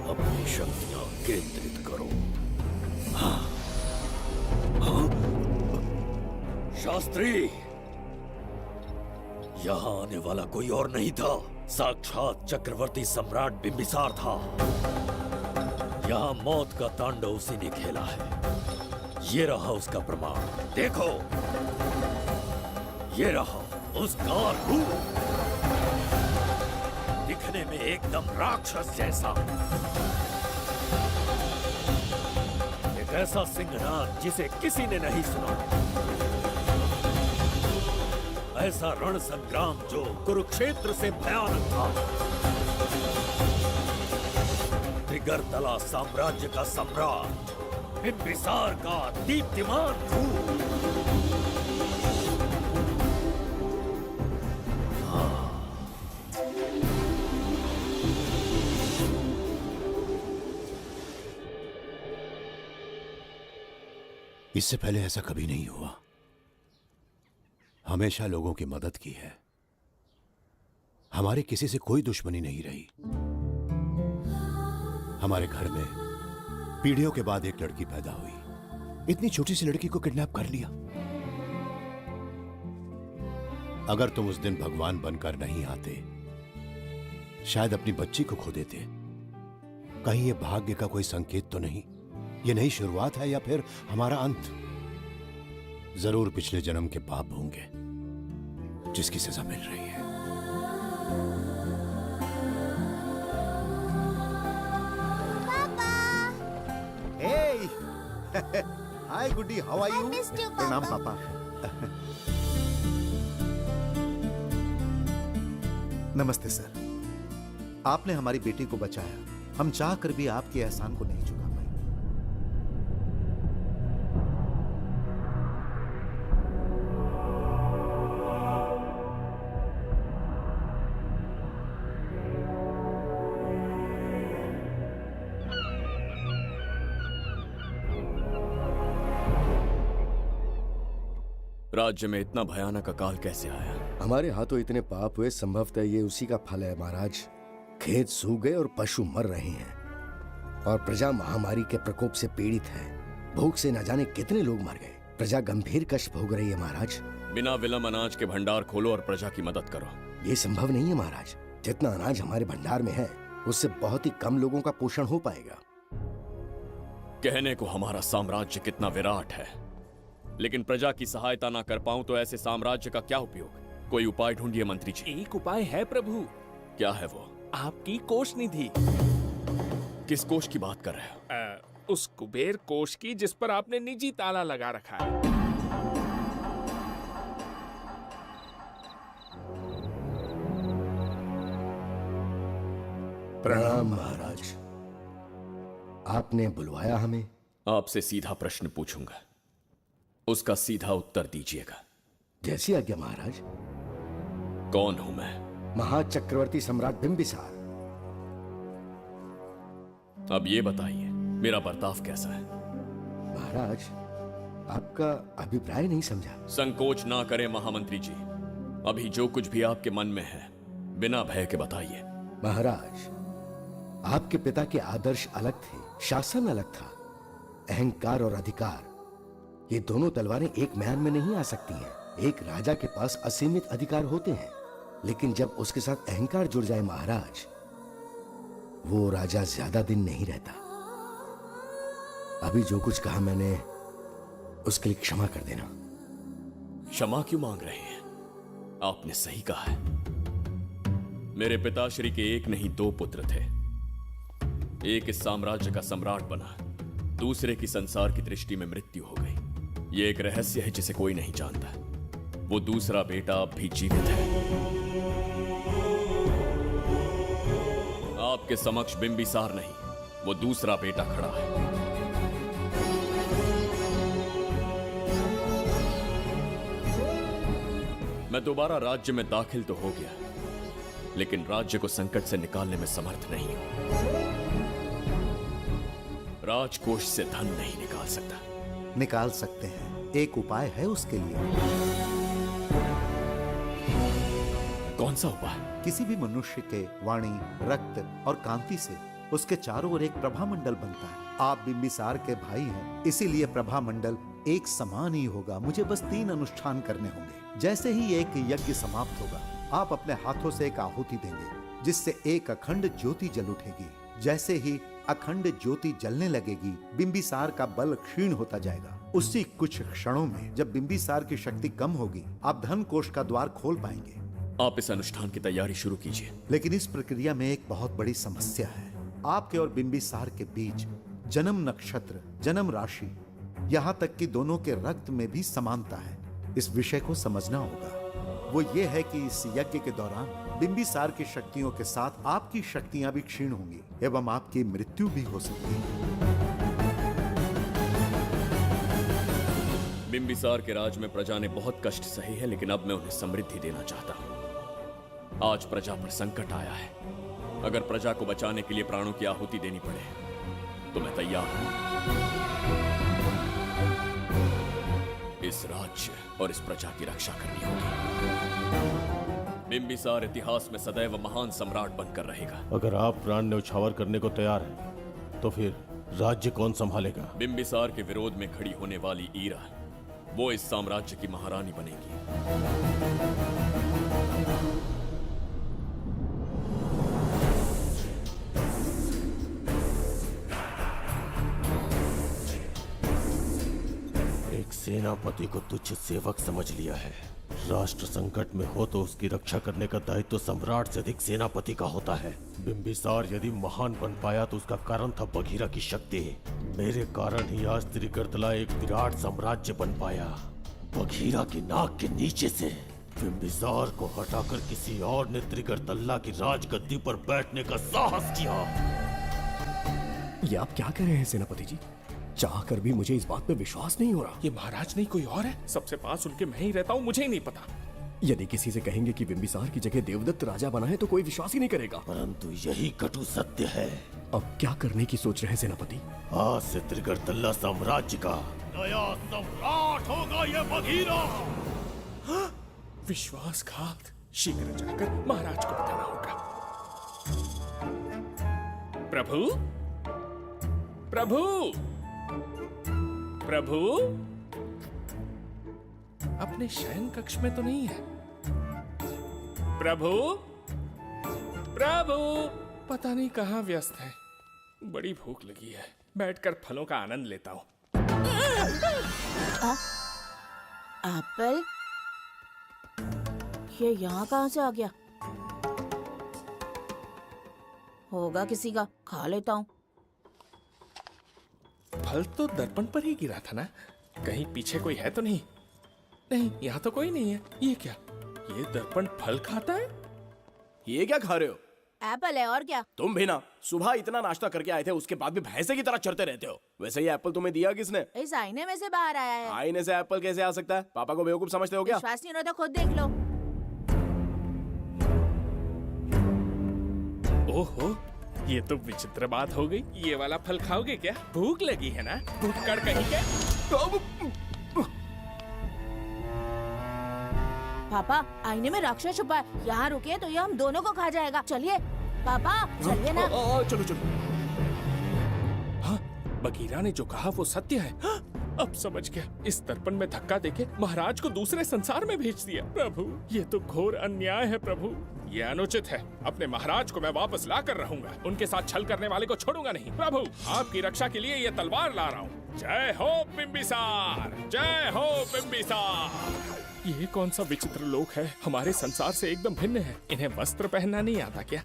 Speaker 6: अपनी शक्तियां केंद्रित करो। शास्त्री, यहां आने वाला कोई और नहीं था, साक्षात चक्रवर्ती सम्राट बिंबिसार था। यहां मौत का तांडव उसी ने खेला है। ये रहा उसका प्रमाण, देखो। ये रहा उसका रूप, दिखने में एकदम राक्षस जैसा। एक ऐसा सिंहनाद जिसे किसी ने नहीं सुना। ऐसा रण संग्राम जो कुरुक्षेत्र से भयानक था। त्रिगर्तला साम्राज्य का सम्राट बिंबिसार का दीप्तिमान रूप।
Speaker 20: इससे पहले ऐसा कभी नहीं हुआ। हमेशा लोगों की मदद की है। हमारे किसी से कोई दुश्मनी नहीं रही। हमारे घर में पीढ़ियों के बाद एक लड़की पैदा हुई। इतनी छोटी सी लड़की को किडनैप कर लिया। अगर तुम उस दिन भगवान बनकर नहीं आते, शायद अपनी बच्ची को खो देते। कहीं ये भाग्य का कोई संकेत तो नहीं? ये नई शुरुआत है या फिर हमारा अंत? जरूर पिछले जन्म के पाप होंगे जिसकी सजा मिल रही है।
Speaker 9: Hey! Hi, Goody. How are you?
Speaker 15: I missed you,
Speaker 9: प्रणाम
Speaker 15: Papa.
Speaker 9: पापा। नमस्ते सर। आपने हमारी बेटी को बचाया। हम चाह कर भी आपके एहसान को नहीं चुका पाए।
Speaker 12: राज्य में इतना भयानक अकाल कैसे आया?
Speaker 11: हमारे हाथों इतने पाप हुए, संभवतः ये उसी का फल है महाराज। खेत सूख गए और पशु मर रहे हैं, और प्रजा महामारी के प्रकोप से पीड़ित है। भूख से न जाने कितने लोग मर गए। प्रजा गंभीर कष्ट भोग रही है महाराज।
Speaker 12: बिना विलंब अनाज के भंडार खोलो और प्रजा की मदद करो।
Speaker 11: ये संभव नहीं है महाराज। जितना अनाज हमारे भंडार में है, उससे बहुत ही कम लोगों का पोषण हो पाएगा।
Speaker 12: कहने को हमारा साम्राज्य कितना विराट है, लेकिन प्रजा की सहायता ना कर पाऊं तो ऐसे साम्राज्य का क्या उपयोग? कोई उपाय ढूंढिए मंत्री जी।
Speaker 2: एक उपाय है प्रभु।
Speaker 12: क्या है वो?
Speaker 2: आपकी कोष निधि।
Speaker 12: किस कोष की बात कर रहे हो?
Speaker 2: उस कुबेर कोष की जिस पर आपने निजी ताला लगा रखा है।
Speaker 11: प्रणाम महाराज। आपने बुलवाया हमें?
Speaker 12: आपसे सीधा प्रश्न पूछूंगा, उसका सीधा उत्तर दीजिएगा।
Speaker 11: जैसी आज्ञा महाराज।
Speaker 12: कौन हूं मैं?
Speaker 11: महाचक्रवर्ती सम्राट बिंबिसार।
Speaker 12: अब ये बताइए मेरा बर्ताव कैसा है?
Speaker 11: महाराज, आपका अभिप्राय नहीं समझा।
Speaker 12: संकोच ना करें महामंत्री जी, अभी जो कुछ भी आपके मन में है बिना भय के बताइए।
Speaker 11: महाराज, आपके पिता के आदर्श अलग थे, शासन अलग था। अहंकार और अधिकार, ये दोनों तलवारें एक म्यान में नहीं आ सकती हैं। एक राजा के पास असीमित अधिकार होते हैं, लेकिन जब उसके साथ अहंकार जुड़ जाए महाराज, वो राजा ज्यादा दिन नहीं रहता। अभी जो कुछ कहा मैंने, उसके लिए क्षमा कर देना।
Speaker 12: क्षमा क्यों मांग रहे हैं? आपने सही कहा है। मेरे पिताश्री के एक नहीं दो पुत्र थे। एक इस साम्राज्य का सम्राट बना, दूसरे की संसार की दृष्टि में मृत्यु हो गई। ये एक रहस्य है जिसे कोई नहीं जानता। वो दूसरा बेटा अब भी जीवित है। आपके समक्ष बिंबिसार नहीं, वो दूसरा बेटा खड़ा है। मैं दोबारा राज्य में दाखिल तो हो गया, लेकिन राज्य को संकट से निकालने में समर्थ नहीं हूं। राजकोष से धन नहीं निकाल सकता।
Speaker 9: निकाल सकते हैं, एक उपाय है उसके लिए।
Speaker 12: कौन सा उपाय?
Speaker 9: किसी भी मनुष्य के वाणी, रक्त और कांति से उसके चारों ओर एक प्रभामंडल बनता है। आप बिंबिसार के भाई हैं, इसीलिए प्रभामंडल एक समान ही होगा। मुझे बस 3 अनुष्ठान करने होंगे। जैसे ही एक यज्ञ समाप्त होगा, आप अपने हाथों से एक आहुति देंगे, जिससे एक अखंड ज्योति जल उठेगी। जैसे ही अखंड ज्योति जलने लगेगी, बिंबिसार का बल क्षीण होता जाएगा। उसी कुछ क्षणों में जब बिंबिसार की शक्ति कम होगी, आप धन कोष का द्वार खोल पाएंगे।
Speaker 12: आप इस अनुष्ठान की तैयारी शुरू कीजिए।
Speaker 9: लेकिन इस प्रक्रिया में एक बहुत बड़ी समस्या है। आपके और बिंबिसार के बीच जन्म नक्षत्र, जन्म राशि, यहाँ तक कि दोनों के रक्त में भी समानता है। इस विषय को समझना होगा। वो ये है कि इस यज्ञ के दौरान बिंबिसार की शक्तियों के साथ आपकी शक्तियां भी क्षीण होंगी एवं आपकी मृत्यु भी हो सकती है।
Speaker 12: बिंबिसार के राज में प्रजा ने बहुत कष्ट सहे हैं, लेकिन अब मैं उन्हें समृद्धि देना चाहता हूँ। आज प्रजा पर संकट आया है। अगर प्रजा को बचाने के लिए प्राणों की आहुति देनी पड़े तो मैं तैयार हूं। इस राज्य और इस प्रजा की रक्षा करनी होगी। बिंबिसार इतिहास में सदैव महान सम्राट बनकर रहेगा।
Speaker 1: अगर आप प्राण न्यौछावर करने को तैयार हैं, तो फिर राज्य कौन संभालेगा?
Speaker 12: बिंबिसार के विरोध में खड़ी होने वाली ईरा, वो इस साम्राज्य की महारानी बनेगी।
Speaker 1: एक सेनापति को तुच्छ सेवक समझ लिया है। राष्ट्र संकट में हो तो उसकी रक्षा करने का दायित्व तो सम्राट से अधिक सेनापति का होता है। बिंबिसार यदि महान बन पाया तो उसका कारण था बघीरा की शक्ति। मेरे कारण ही आज त्रिगर्तला एक विराट साम्राज्य बन पाया। बघीरा की नाक के नीचे से बिंबिसार को हटाकर किसी और ने त्रिगर्तल्ला की राजगद्दी पर बैठने का साहस किया।
Speaker 19: ये आप क्या कह रहे हैं सेनापति जी? चाह कर भी मुझे इस बात पे विश्वास नहीं हो रहा।
Speaker 2: ये महाराज नहीं कोई और है। सबसे पास उनके मैं ही रहता हूँ, मुझे ही नहीं पता।
Speaker 19: यदि किसी से कहेंगे कि बिंबिसार की जगह देवदत्त राजा बना है तो कोई विश्वास ही नहीं करेगा।
Speaker 1: परंतु यही कटु सत्य है।
Speaker 19: अब क्या करने की सोच रहे हैं सेनापति?
Speaker 1: आज से त्रिगर्तल्ला साम्राज्य का नया सम्राट होगा ये बघीरा।
Speaker 2: विश्वासघात। शीघ्र जाकर महाराज को बताना होगा। प्रभु, प्रभु, प्रभु, अपने शयन कक्ष में तो नहीं है। प्रभु, प्रभु, पता नहीं कहाँ व्यस्त है। बड़ी भूख लगी है, बैठकर फलों का आनंद लेता हूँ।
Speaker 4: एप्पल, ये यहाँ कहाँ से आ गया? होगा किसी का, खा लेता हूँ।
Speaker 2: फल तो दर्पण पर ही गिरा था ना? कहीं पीछे कोई है तो नहीं? नहीं, यहाँ तो कोई नहीं है। ये क्या? ये दर्पण फल खाता है?
Speaker 3: ये क्या खा रहे हो?
Speaker 4: एप्पल है और क्या?
Speaker 3: तुम भी ना सुबह इतना नाश्ता करके आए थे, उसके बाद भी भैंसे की तरह चढ़ते रहते हो। वैसे ये एप्पल तुम्हें दिया किसने?
Speaker 4: इस आईने में से बाहर आया है।
Speaker 3: आईने से एप्पल कैसे आ सकता है? पापा को बेवकूफ समझते हो क्या?
Speaker 4: विश्वास नहीं हो रहा तो खुद देख लो।
Speaker 2: ओहो, ये तो विचित्र बात हो गई। ये वाला फल खाओगे क्या? भूख लगी है ना? भूख कहीं क्या?
Speaker 4: पापा आईने में राक्षस छुपा है, यहाँ रुके तो ये हम दोनों को खा जाएगा। चलिए पापा, चलिए ना।
Speaker 3: चलो चलो।
Speaker 2: हाँ, बगीरा ने जो कहा वो सत्य है। हाँ, अब समझ गया। इस दर्पण में धक्का देके महाराज को दूसरे संसार में भेज दिया। प्रभु, ये तो घोर अन्याय है प्रभु। ये अनुचित है। अपने महाराज को मैं वापस ला कर रहूंगा। उनके साथ छल करने वाले को छोड़ूंगा नहीं। प्रभु, आपकी रक्षा के लिए ये तलवार ला रहा हूँ। जय हो बिम्बिसार, जय हो बिम्बिसार। ये कौन सा विचित्र लोक है? हमारे संसार से एकदम भिन्न है। इन्हें वस्त्र पहनना नहीं आता क्या?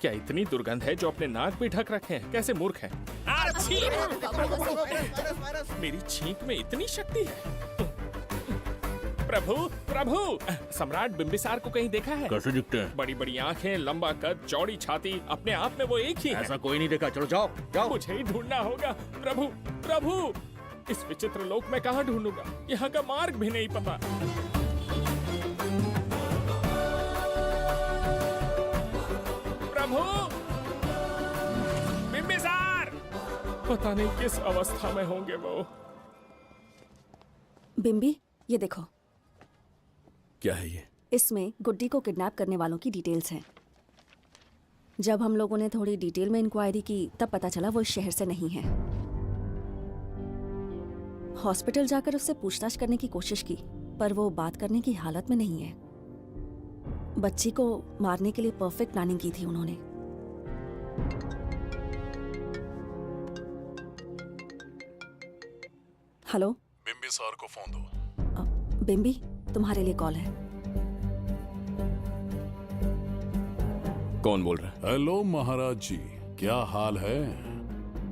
Speaker 2: क्या इतनी दुर्गंध है जो अपने नाक भी ढक रखे हैं? कैसे मूर्ख हैं? मेरी छींक में इतनी शक्ति है। प्रभु, प्रभु, सम्राट बिम्बिसार को कहीं देखा है?
Speaker 1: कैसे दिखते हैं?
Speaker 2: बड़ी बड़ी आंखें, लंबा कद, चौड़ी छाती, अपने आप में वो एक ही है।
Speaker 1: ऐसा कोई नहीं देखा। चलो जाओ जाओ।
Speaker 2: मुझे ही ढूंढना होगा। प्रभु, प्रभु, इस विचित्र लोक में कहाँ ढूंढूंगा? यहाँ का मार्ग भी नहीं पता। प्रभु, बिम्बिसार, पता नहीं किस अवस्था में होंगे वो।
Speaker 18: बिम्बी, ये देखो।
Speaker 12: क्या है ये?
Speaker 18: इसमें गुड्डी को किडनैप करने वालों की डिटेल्स हैं। जब हम लोगों ने थोड़ी डिटेल में इंक्वायरी की तब पता चला वो इस शहर से नहीं है। हॉस्पिटल जाकर उससे पूछताछ करने की कोशिश की पर वो बात करने की हालत में नहीं है। बच्ची को मारने के लिए परफेक्ट प्लानिंग की थी उन्होंने। हेलो,
Speaker 8: बिम्बिसार को फोन दो।
Speaker 18: बिम्बी, तुम्हारे लिए कॉल है।
Speaker 12: कौन बोल रहा है?
Speaker 8: हेलो महाराज जी, क्या हाल है?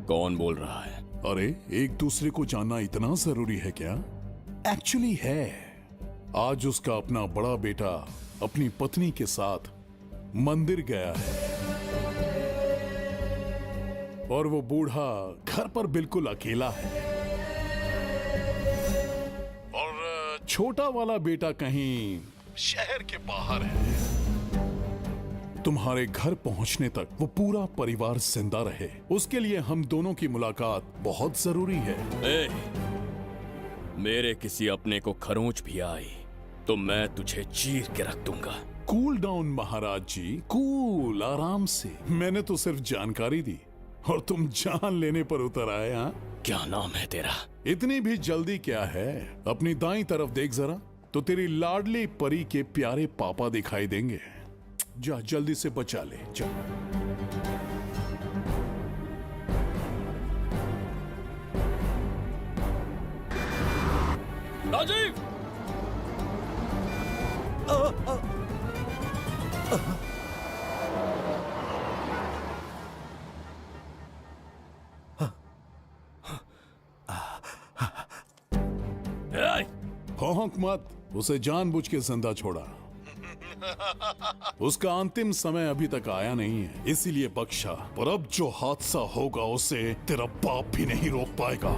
Speaker 12: कौन बोल रहा है?
Speaker 8: अरे, एक दूसरे को जानना इतना जरूरी है क्या? एक्चुअली है। आज उसका अपना बड़ा बेटा अपनी पत्नी के साथ मंदिर गया है और वो बूढ़ा घर पर बिल्कुल अकेला है और छोटा वाला बेटा कहीं शहर के बाहर है। तुम्हारे घर पहुंचने तक वो पूरा परिवार जिंदा रहे, उसके लिए हम दोनों की मुलाकात बहुत जरूरी है।
Speaker 12: मेरे किसी अपने को खरोंच भी आई तो मैं तुझे चीर के रख दूंगा।
Speaker 8: कूल डाउन महाराज जी, कूल, आराम से। मैंने तो सिर्फ जानकारी दी और तुम जान लेने पर उतर आए। हाँ,
Speaker 12: क्या नाम है तेरा?
Speaker 8: इतनी भी जल्दी क्या है? अपनी दाईं तरफ देख जरा तो तेरी लाडली परी के प्यारे पापा दिखाई देंगे। जा, जल्दी से बचा ले, जा।
Speaker 12: राजीव!
Speaker 8: भौंक मत, उसे जानबूझ के जिंदा छोड़ा। उसका अंतिम समय अभी तक आया नहीं है, इसीलिए बख्शा। पर अब जो हादसा होगा उसे तेरा बाप भी नहीं रोक पाएगा।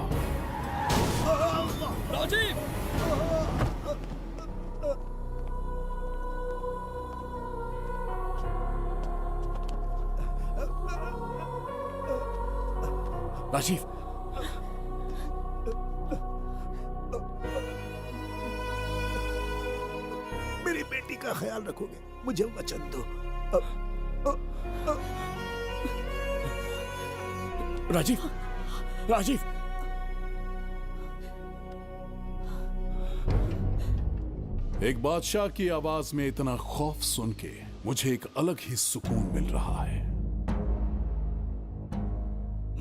Speaker 12: राजीव!
Speaker 2: राजीव,
Speaker 11: मेरी बेटी का ख्याल रखोगे? मुझे वचन दो।
Speaker 2: राजीव, राजीव,
Speaker 8: एक बादशाह की आवाज में इतना खौफ सुन के मुझे एक अलग ही सुकून मिल रहा है।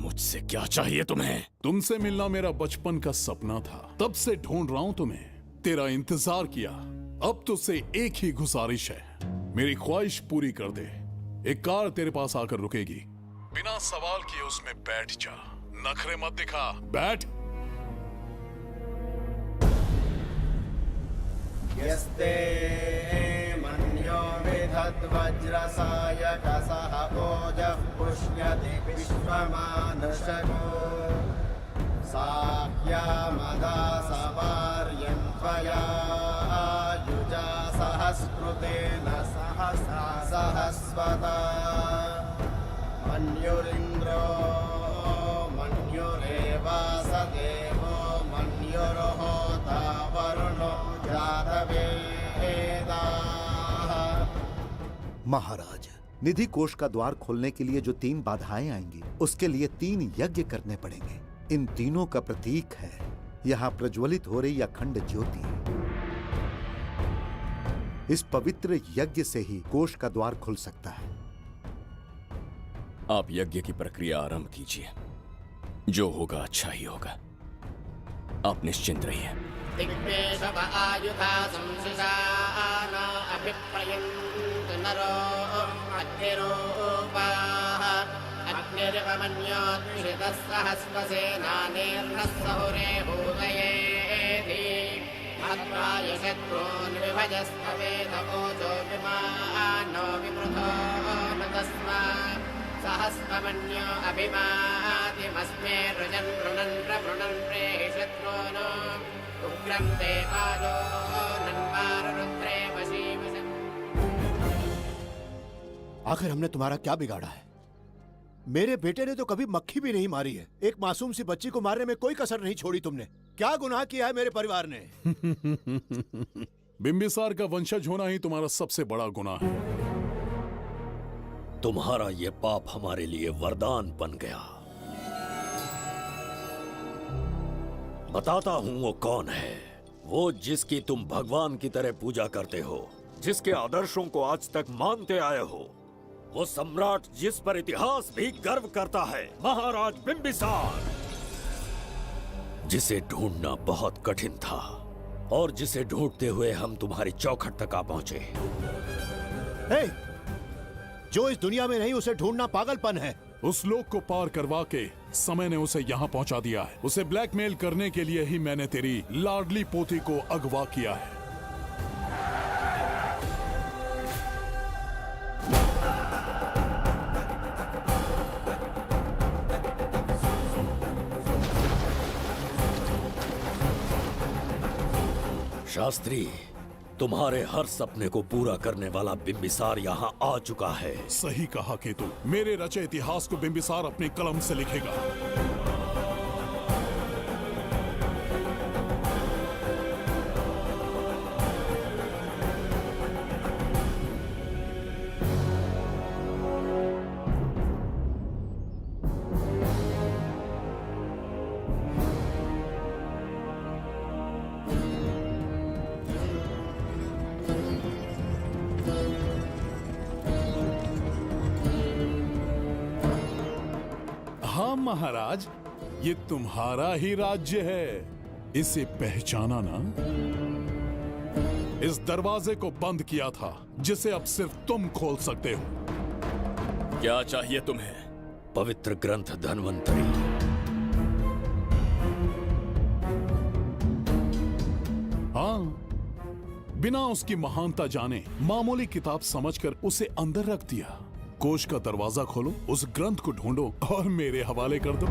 Speaker 12: मुझसे क्या चाहिए तुम्हें?
Speaker 8: तुमसे मिलना मेरा बचपन का सपना था, तब से ढूंढ रहा हूं तुम्हें, तेरा इंतजार किया। अब तुझसे एक ही गुजारिश है, मेरी ख्वाहिश पूरी कर दे। एक कार तेरे पास आकर रुकेगी, बिना सवाल किए उसमें बैठ जा, नखरे मत दिखा, बैठ।
Speaker 3: यस्ते मन्यो विधत्ते
Speaker 7: तद्वज्रसायकसः ओजः पुष्यति विश्वमानशको साह्यामदा सवार्यं त्वया युजा सहस्कृतेन सहसा सहस्वता मन्युरिन्द्रो मन्युरेवास देवो मन्युर्होता वरुणो जातवेदाः।
Speaker 9: महाराज, निधि कोष का द्वार खोलने के लिए जो 3 बाधाएं आएंगी, उसके लिए 3 यज्ञ करने पड़ेंगे। इन तीनों का प्रतीक है यहाँ प्रज्वलित हो रही अखंड ज्योति। इस पवित्र यज्ञ से ही कोष का द्वार खुल सकता है।
Speaker 12: आप यज्ञ की प्रक्रिया आरंभ कीजिए। जो होगा अच्छा ही होगा। आप निश्चिंत रहिए।
Speaker 7: दिग्वेशव आयुधा संशिशान अभिप्रयन्त नरो अग्निरूपाः अग्निर्वमन्योत्क्षितः सहस्रसेनानेर्नः सहुरे भूतयेति मत्वाय शत्रून् विभजस्तवेत ओजो विमानो विमृतो न तस्मात् सहस्रमन्यो अभिमातिमस्मे रुजन् रुणन् प्रवृणन् प्रेहि शत्रून् उग्रं ते आलो नन्वारुद्रे वशीवशम्।
Speaker 22: आखिर हमने तुम्हारा क्या बिगाड़ा है? मेरे बेटे ने तो कभी मक्खी भी नहीं मारी है। एक मासूम सी बच्ची को मारने में कोई कसर नहीं छोड़ी तुमने। क्या गुनाह किया है मेरे परिवार ने?
Speaker 8: बिंबिसार का वंशज होना ही तुम्हारा सबसे बड़ा गुनाह है।
Speaker 6: तुम्हारा ये पाप हमारे लिए वरदान बन गया। बताता हूं वो कौन है। वो जिसकी तुम भगवान की तरह पूजा करते हो, जिसके आदर्शों को आज तक मानते आए हो, वो सम्राट जिस पर इतिहास भी गर्व करता है, महाराज बिंबिसार, जिसे ढूंढना बहुत कठिन था और जिसे ढूंढते हुए हम तुम्हारी चौखट तक आ पहुंचे।
Speaker 22: जो इस दुनिया में नहीं उसे ढूंढना पागलपन है।
Speaker 8: उस लोक को पार करवा के समय ने उसे यहाँ पहुँचा दिया है। उसे ब्लैकमेल करने के लिए ही मैंने तेरी लाडली पोती को अगवा किया है।
Speaker 6: शास्त्री, तुम्हारे हर सपने को पूरा करने वाला बिंबिसार यहाँ आ चुका है।
Speaker 8: सही कहा केतु। मेरे रचे इतिहास को बिंबिसार अपनी कलम से लिखेगा। महाराज, ये तुम्हारा ही राज्य है। इसे पहचाना ना? इस दरवाजे को बंद किया था जिसे अब सिर्फ तुम खोल सकते हो।
Speaker 12: क्या चाहिए तुम्हें?
Speaker 6: पवित्र ग्रंथ धन्वंतरी।
Speaker 8: हाँ, बिना उसकी महानता जाने मामूली किताब समझकर उसे अंदर रख दिया। कोष का दरवाजा खोलो, उस ग्रंथ को ढूंढो और मेरे हवाले कर दो।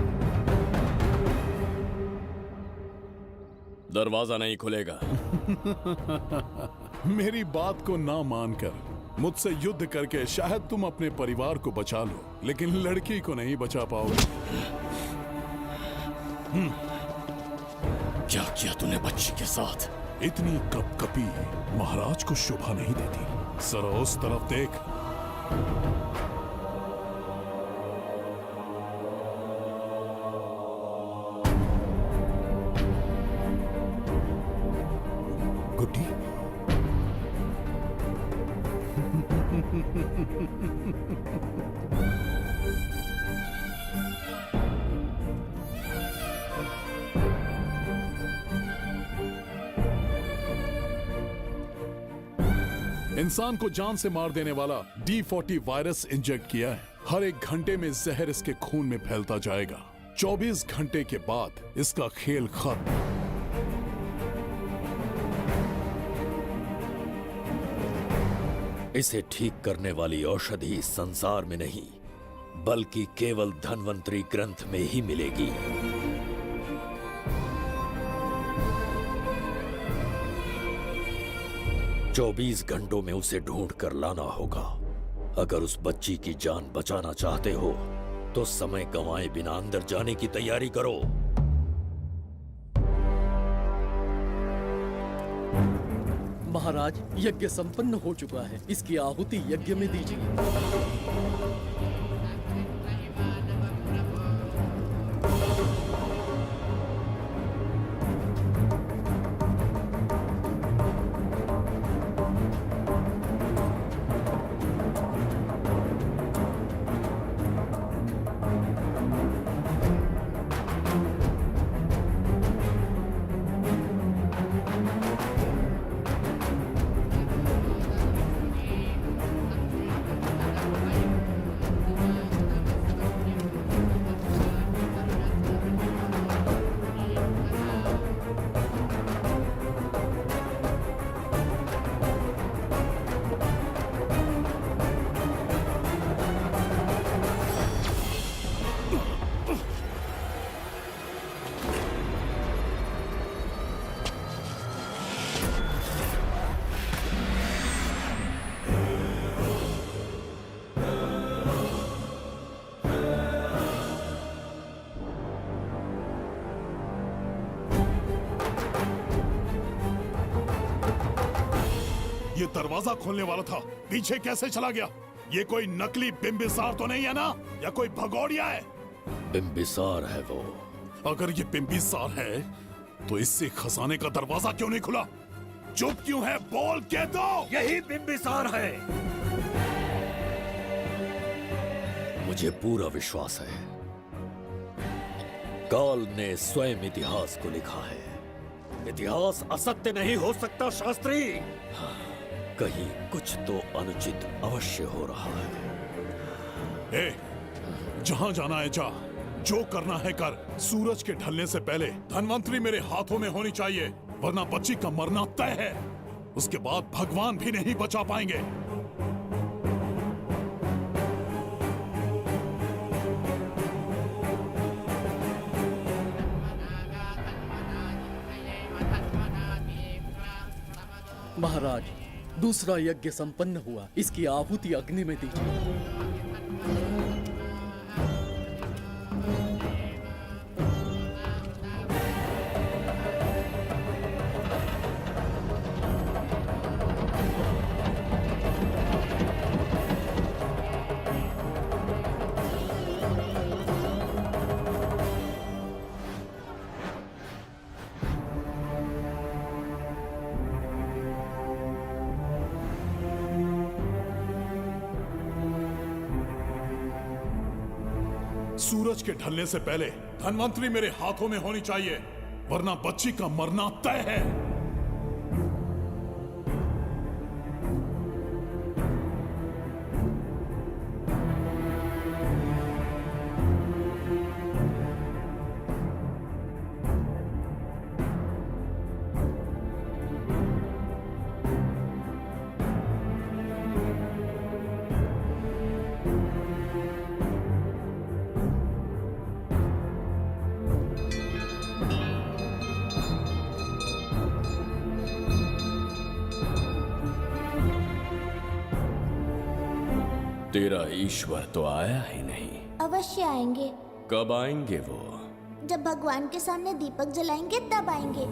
Speaker 12: दरवाजा नहीं खुलेगा।
Speaker 8: मेरी बात को ना मानकर मुझसे युद्ध करके शायद तुम अपने परिवार को बचा लो, लेकिन लड़की को नहीं बचा पाओगे।
Speaker 12: क्या किया तूने बच्ची के साथ?
Speaker 8: इतनी कपकपी महाराज को शोभा नहीं देती। जरा उस तरफ देख।
Speaker 22: गुड्डी,
Speaker 8: इंसान को जान से मार देने वाला D40 वायरस इंजेक्ट किया है। हर 1 घंटे में जहर इसके खून में फैलता जाएगा। 24 घंटे के बाद इसका खेल खत्म।
Speaker 6: इसे ठीक करने वाली औषधि इस संसार में नहीं, बल्कि केवल धन्वंतरी ग्रंथ में ही मिलेगी। चौबीस घंटों में उसे ढूंढ कर लाना होगा। अगर उस बच्ची की जान बचाना चाहते हो तो समय गंवाए बिना अंदर जाने की तैयारी करो।
Speaker 14: महाराज, यज्ञ संपन्न हो चुका है, इसकी आहुति यज्ञ में दीजिए।
Speaker 8: ये दरवाजा खोलने वाला था, पीछे कैसे चला गया? ये कोई नकली बिम्बिसार तो नहीं है ना, या कोई भगोड़िया है?
Speaker 6: बिम्बिसार है वो।
Speaker 8: अगर ये बिम्बिसार है तो इससे खजाने का दरवाजा क्यों नहीं खुला? चुप क्यों है? बोल के दो।
Speaker 6: यही बिम्बिसार है। मुझे पूरा विश्वास है, काल ने स्वयं इतिहास को लिखा है। इतिहास असत्य नहीं हो सकता शास्त्री। हाँ, कहीं कुछ तो अनुचित अवश्य हो रहा है।
Speaker 8: ए, जहां जाना है जा, जो करना है कर। सूरज के ढलने से पहले धन्वंतरी मेरे हाथों में होनी चाहिए, वरना बच्ची का मरना तय है। उसके बाद भगवान भी नहीं बचा पाएंगे।
Speaker 14: महाराज, दूसरा यज्ञ संपन्न हुआ, इसकी आहुति अग्नि में दीजिए।
Speaker 8: सूरज के ढलने से पहले धन्वंतरी मेरे हाथों में होनी चाहिए, वरना बच्ची का मरना तय है।
Speaker 12: तेरा ईश्वर तो आया ही नहीं।
Speaker 15: अवश्य आएंगे।
Speaker 12: कब आएंगे वो?
Speaker 15: जब भगवान के सामने दीपक जलाएंगे तब आएंगे।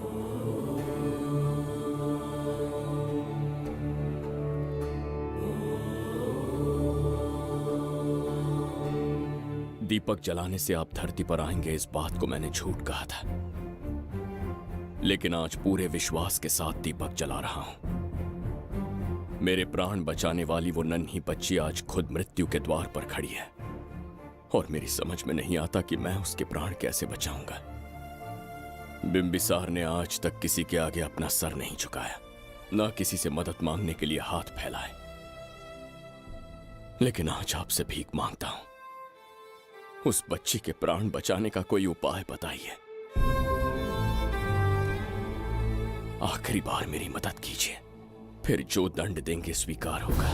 Speaker 12: दीपक जलाने से आप धरती पर आएंगे, इस बात को मैंने झूठ कहा था, लेकिन आज पूरे विश्वास के साथ दीपक जला रहा हूं। मेरे प्राण बचाने वाली वो नन्ही बच्ची आज खुद मृत्यु के द्वार पर खड़ी है, और मेरी समझ में नहीं आता कि मैं उसके प्राण कैसे बचाऊंगा। बिम्बिसार ने आज तक किसी के आगे अपना सर नहीं झुकाया, ना किसी से मदद मांगने के लिए हाथ फैलाए, लेकिन आज आपसे भीख मांगता हूं। उस बच्ची के प्राण बचाने का कोई उपाय बताइए। आखिरी बार मेरी मदद कीजिए, फिर जो दंड देंगे स्वीकार होगा।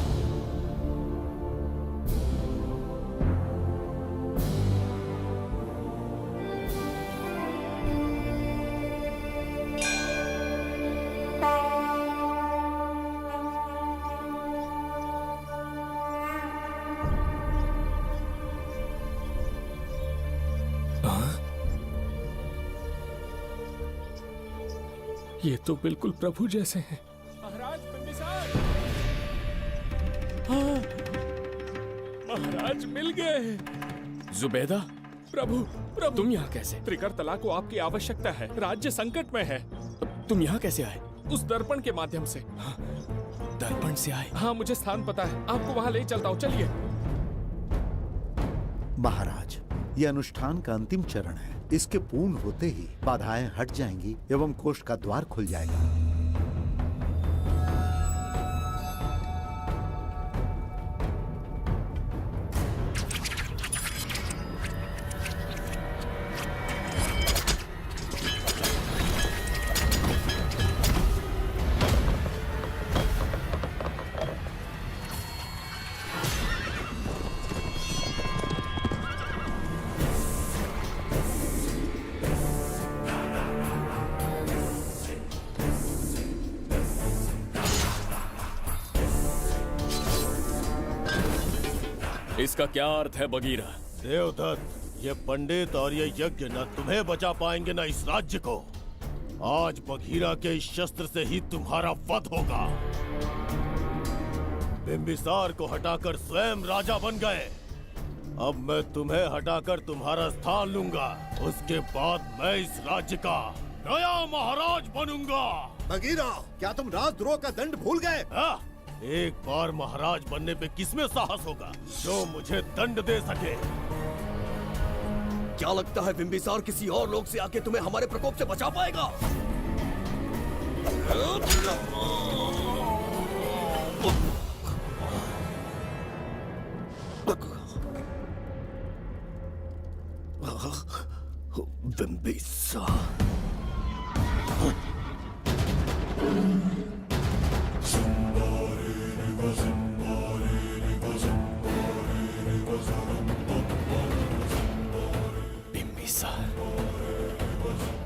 Speaker 2: ये तो बिल्कुल प्रभु जैसे हैं। महाराज बिंबिसार! हाँ, महाराज मिल गए।
Speaker 12: जुबैदा,
Speaker 2: प्रभु, प्रभु
Speaker 12: तुम यहाँ कैसे?
Speaker 2: त्रिकर्तला को आपकी आवश्यकता है। राज्य संकट में है।
Speaker 12: तुम यहाँ कैसे आए?
Speaker 2: उस दर्पण के माध्यम से।
Speaker 12: दर्पण से आए?
Speaker 2: हाँ, मुझे स्थान पता है। आपको वहाँ ले चलता हूँ, चलिए।
Speaker 9: महाराज, ये अनुष्ठान का अंतिम चरण है। इसके पूर्ण होते ही बाधाएं हट जाएंगी एवं कोष्ठ का द्वार खुल जाएगा।
Speaker 12: इसका क्या अर्थ है बगीरा?
Speaker 1: देवदत्त, ये पंडित और ये यज्ञ न तुम्हें बचा पाएंगे न इस राज्य को। आज बघीरा के इस शस्त्र से ही तुम्हारा वध होगा। बिंबिसार को हटाकर स्वयं राजा बन गए। अब मैं तुम्हें हटाकर तुम्हारा स्थान लूंगा। उसके बाद मैं इस राज्य का नया महाराज बनूंगा।
Speaker 22: बगीरा, क्या तुम राजद्रोह का दंड भूल गए?
Speaker 1: एक बार महाराज बनने पे किसमें साहस होगा जो मुझे दंड दे सके?
Speaker 19: क्या लगता है बिंबिसार किसी और लोग से आके तुम्हें हमारे प्रकोप से बचा पाएगा?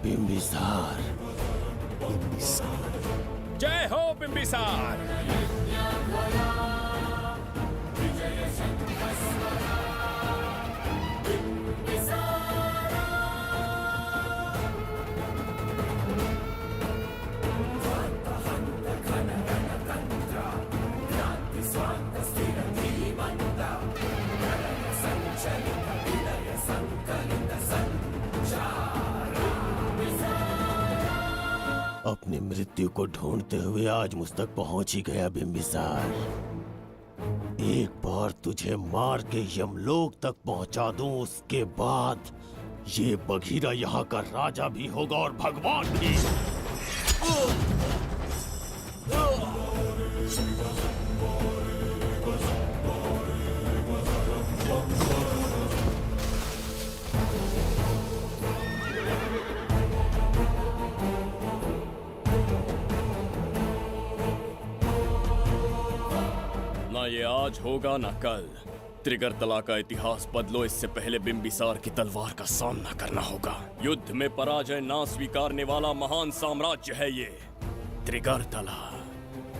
Speaker 6: बिंबिसार,
Speaker 1: बिंबिसार,
Speaker 2: जय हो बिंबिसार।
Speaker 1: अपनी मृत्यु को ढूंढते हुए आज मुझ तक पहुंच ही गया बिंबिसार। एक बार तुझे मार के यमलोक तक पहुंचा दूं, उसके बाद ये बघीरा यहाँ का राजा भी होगा और भगवान भी।
Speaker 12: ना ये आज होगा ना कल। त्रिगर्तला का इतिहास बदलो, इससे पहले बिंबिसार की तलवार का सामना करना होगा। युद्ध में पराजय ना स्वीकारने वाला महान साम्राज्य है ये त्रिगर्तला।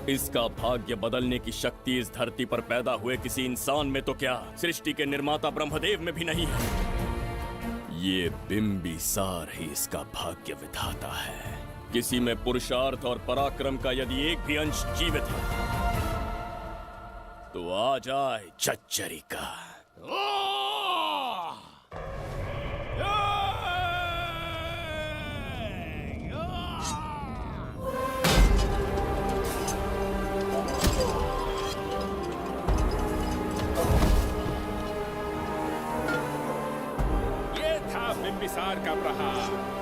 Speaker 12: इसका भाग्य बदलने की शक्ति इस धरती पर पैदा हुए किसी इंसान में तो क्या, सृष्टि के निर्माता ब्रह्मदेव में भी नहीं है। ये बिंबिसार ही इसका भाग्य विधाता है। किसी में पुरुषार्थ और पराक्रम का यदि एक भी अंश जीवित है तो आ जाए चच्चरी का।
Speaker 2: ये था बिंबिसार का प्रहार।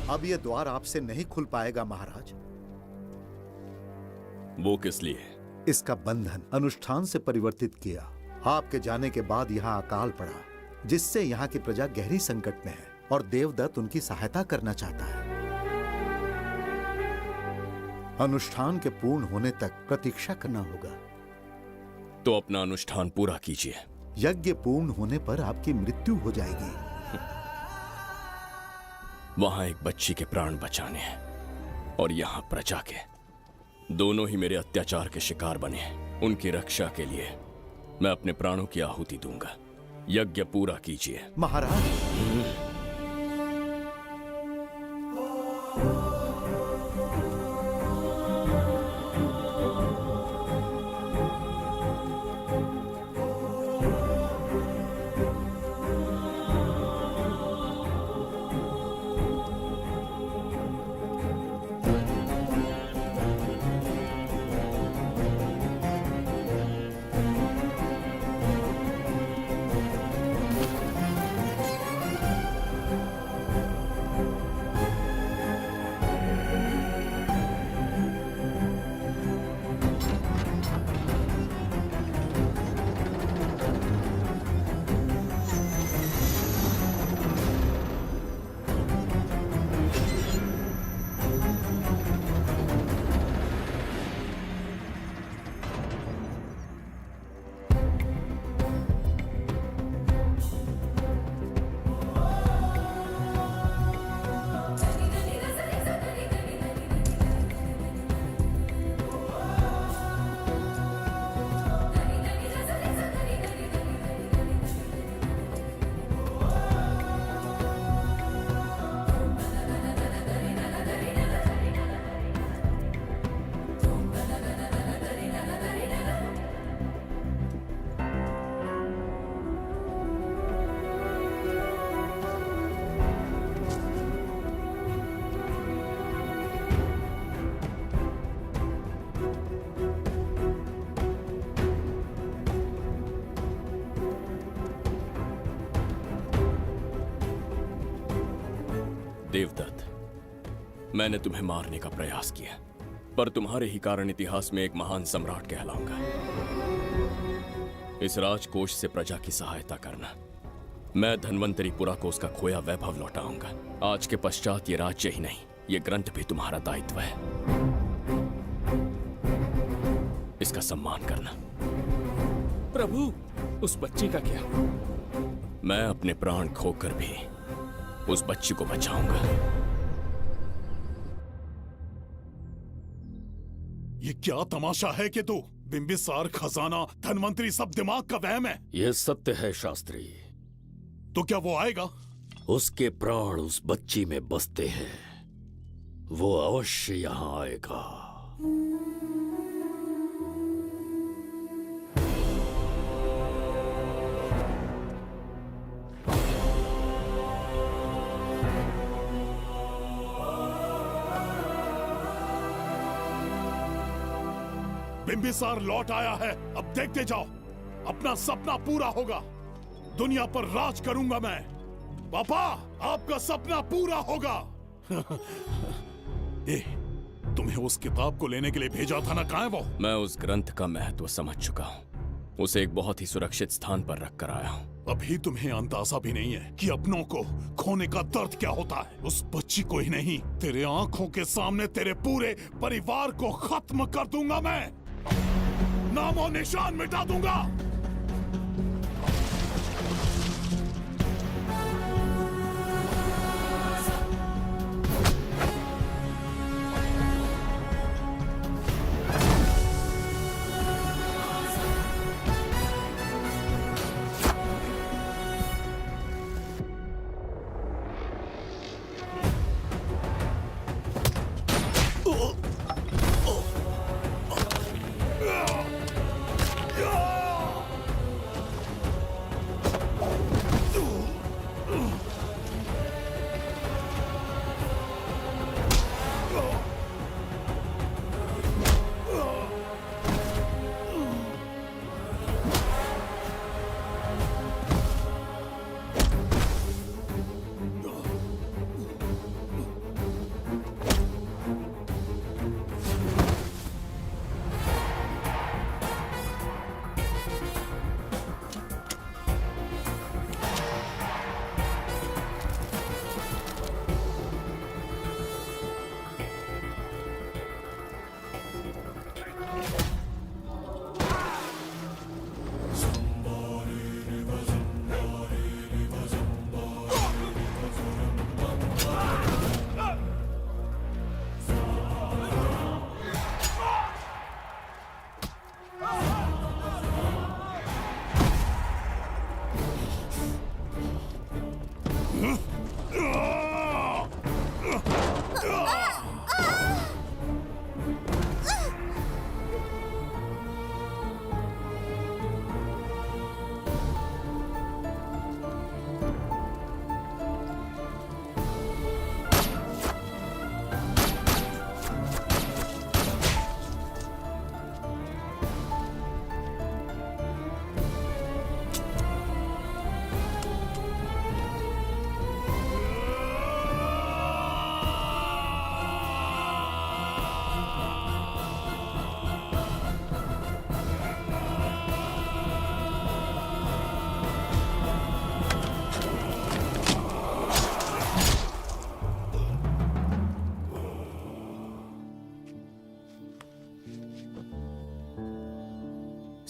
Speaker 9: अब ये द्वार आपसे नहीं खुल पाएगा महाराज।
Speaker 12: वो किस लिए?
Speaker 9: इसका बंधन अनुष्ठान से परिवर्तित किया। आपके जाने के बाद यहाँ अकाल पड़ा, जिससे यहाँ की प्रजा गहरी संकट में है और देवदत्त उनकी सहायता करना चाहता है। अनुष्ठान के पूर्ण होने तक प्रतीक्षा करना होगा।
Speaker 12: तो अपना अनुष्ठान पूरा कीजिए।
Speaker 9: यज्ञ पूर्ण होने पर आपकी मृत्यु हो जाएगी।
Speaker 12: वहां एक बच्ची के प्राण बचाने हैं और यहाँ प्रजा के, दोनों ही मेरे अत्याचार के शिकार बने हैं। उनकी रक्षा के लिए मैं अपने प्राणों की आहुति दूंगा। यज्ञ पूरा कीजिए।
Speaker 9: महाराज,
Speaker 12: देवदत्त, मैंने तुम्हें मारने का प्रयास किया, पर तुम्हारे ही कारण इतिहास में एक महान सम्राट कहलाऊंगा। इस राजकोष से प्रजा की सहायता करना। मैं धन्वंतरीपुरा को उसका खोया वैभव लौटाऊंगा। आज के पश्चात ये राज्य ही नहीं, ये ग्रंथ भी तुम्हारा दायित्व है। इसका सम्मान करना।
Speaker 2: प्रभु, उस बच्ची का क्या?
Speaker 12: मैं अपने प्राण खोकर भी उस बच्ची को बचाऊंगा।
Speaker 8: ये क्या तमाशा है कि तू बिंबिसार, खजाना, धनवंतरी सब दिमाग का वहम है?
Speaker 6: यह सत्य है शास्त्री।
Speaker 8: तो क्या वो आएगा?
Speaker 6: उसके प्राण उस बच्ची में बसते हैं। वो अवश्य यहाँ आएगा।
Speaker 8: बिंबिसार लौट आया है। अब देखते जाओ, अपना सपना पूरा होगा। दुनिया पर राज करूंगा मैं। पापा, आपका सपना पूरा होगा। तुम्हें उस किताब को लेने के लिए भेजा था ना, कहाँ है वो?
Speaker 12: मैं उस ग्रंथ का महत्व समझ चुका हूँ। उसे एक बहुत ही सुरक्षित स्थान पर रख कर आया हूँ।
Speaker 8: अभी तुम्हें अंदाजा भी नहीं है कि अपनों को खोने का दर्द क्या होता है। उस बच्ची को ही नहीं, तेरे आंखों के सामने तेरे पूरे परिवार को खत्म कर दूंगा मैं। नामो निशान मिटा दूंगा।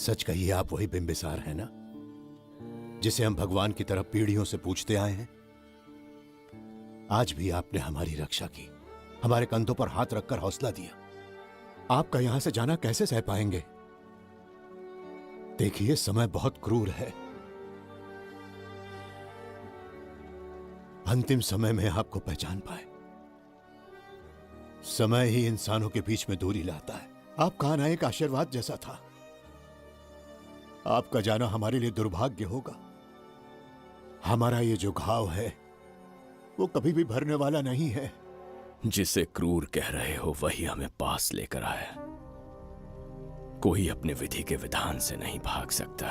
Speaker 22: सच कहिए, आप वही बिंबिसार है ना, जिसे हम भगवान की तरफ पीढ़ियों से पूछते आए हैं? आज भी आपने हमारी रक्षा की, हमारे कंधों पर हाथ रखकर हौसला दिया। आपका यहां से जाना कैसे सह पाएंगे? देखिए, समय बहुत क्रूर है। अंतिम समय में आपको पहचान पाए। समय ही इंसानों के बीच में दूरी लाता है। आपका आना एक आशीर्वाद जैसा था। आपका जाना हमारे लिए दुर्भाग्य होगा। हमारा ये जो घाव है वो कभी भी भरने वाला नहीं है।
Speaker 12: जिसे क्रूर कह रहे हो वही हमें पास लेकर आया। कोई अपने विधि के विधान से नहीं भाग सकता।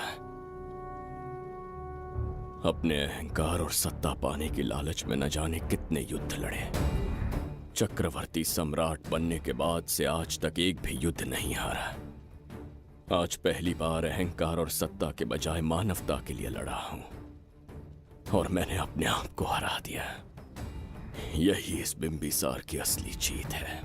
Speaker 12: अपने अहंकार और सत्ता पाने की लालच में न जाने कितने युद्ध लड़े। चक्रवर्ती सम्राट बनने के बाद से आज तक एक भी युद्ध नहीं हारा। आज पहली बार अहंकार और सत्ता के बजाय मानवता के लिए लड़ा हूं, और मैंने अपने आप को हरा दिया। यही इस बिंबिसार की असली जीत है।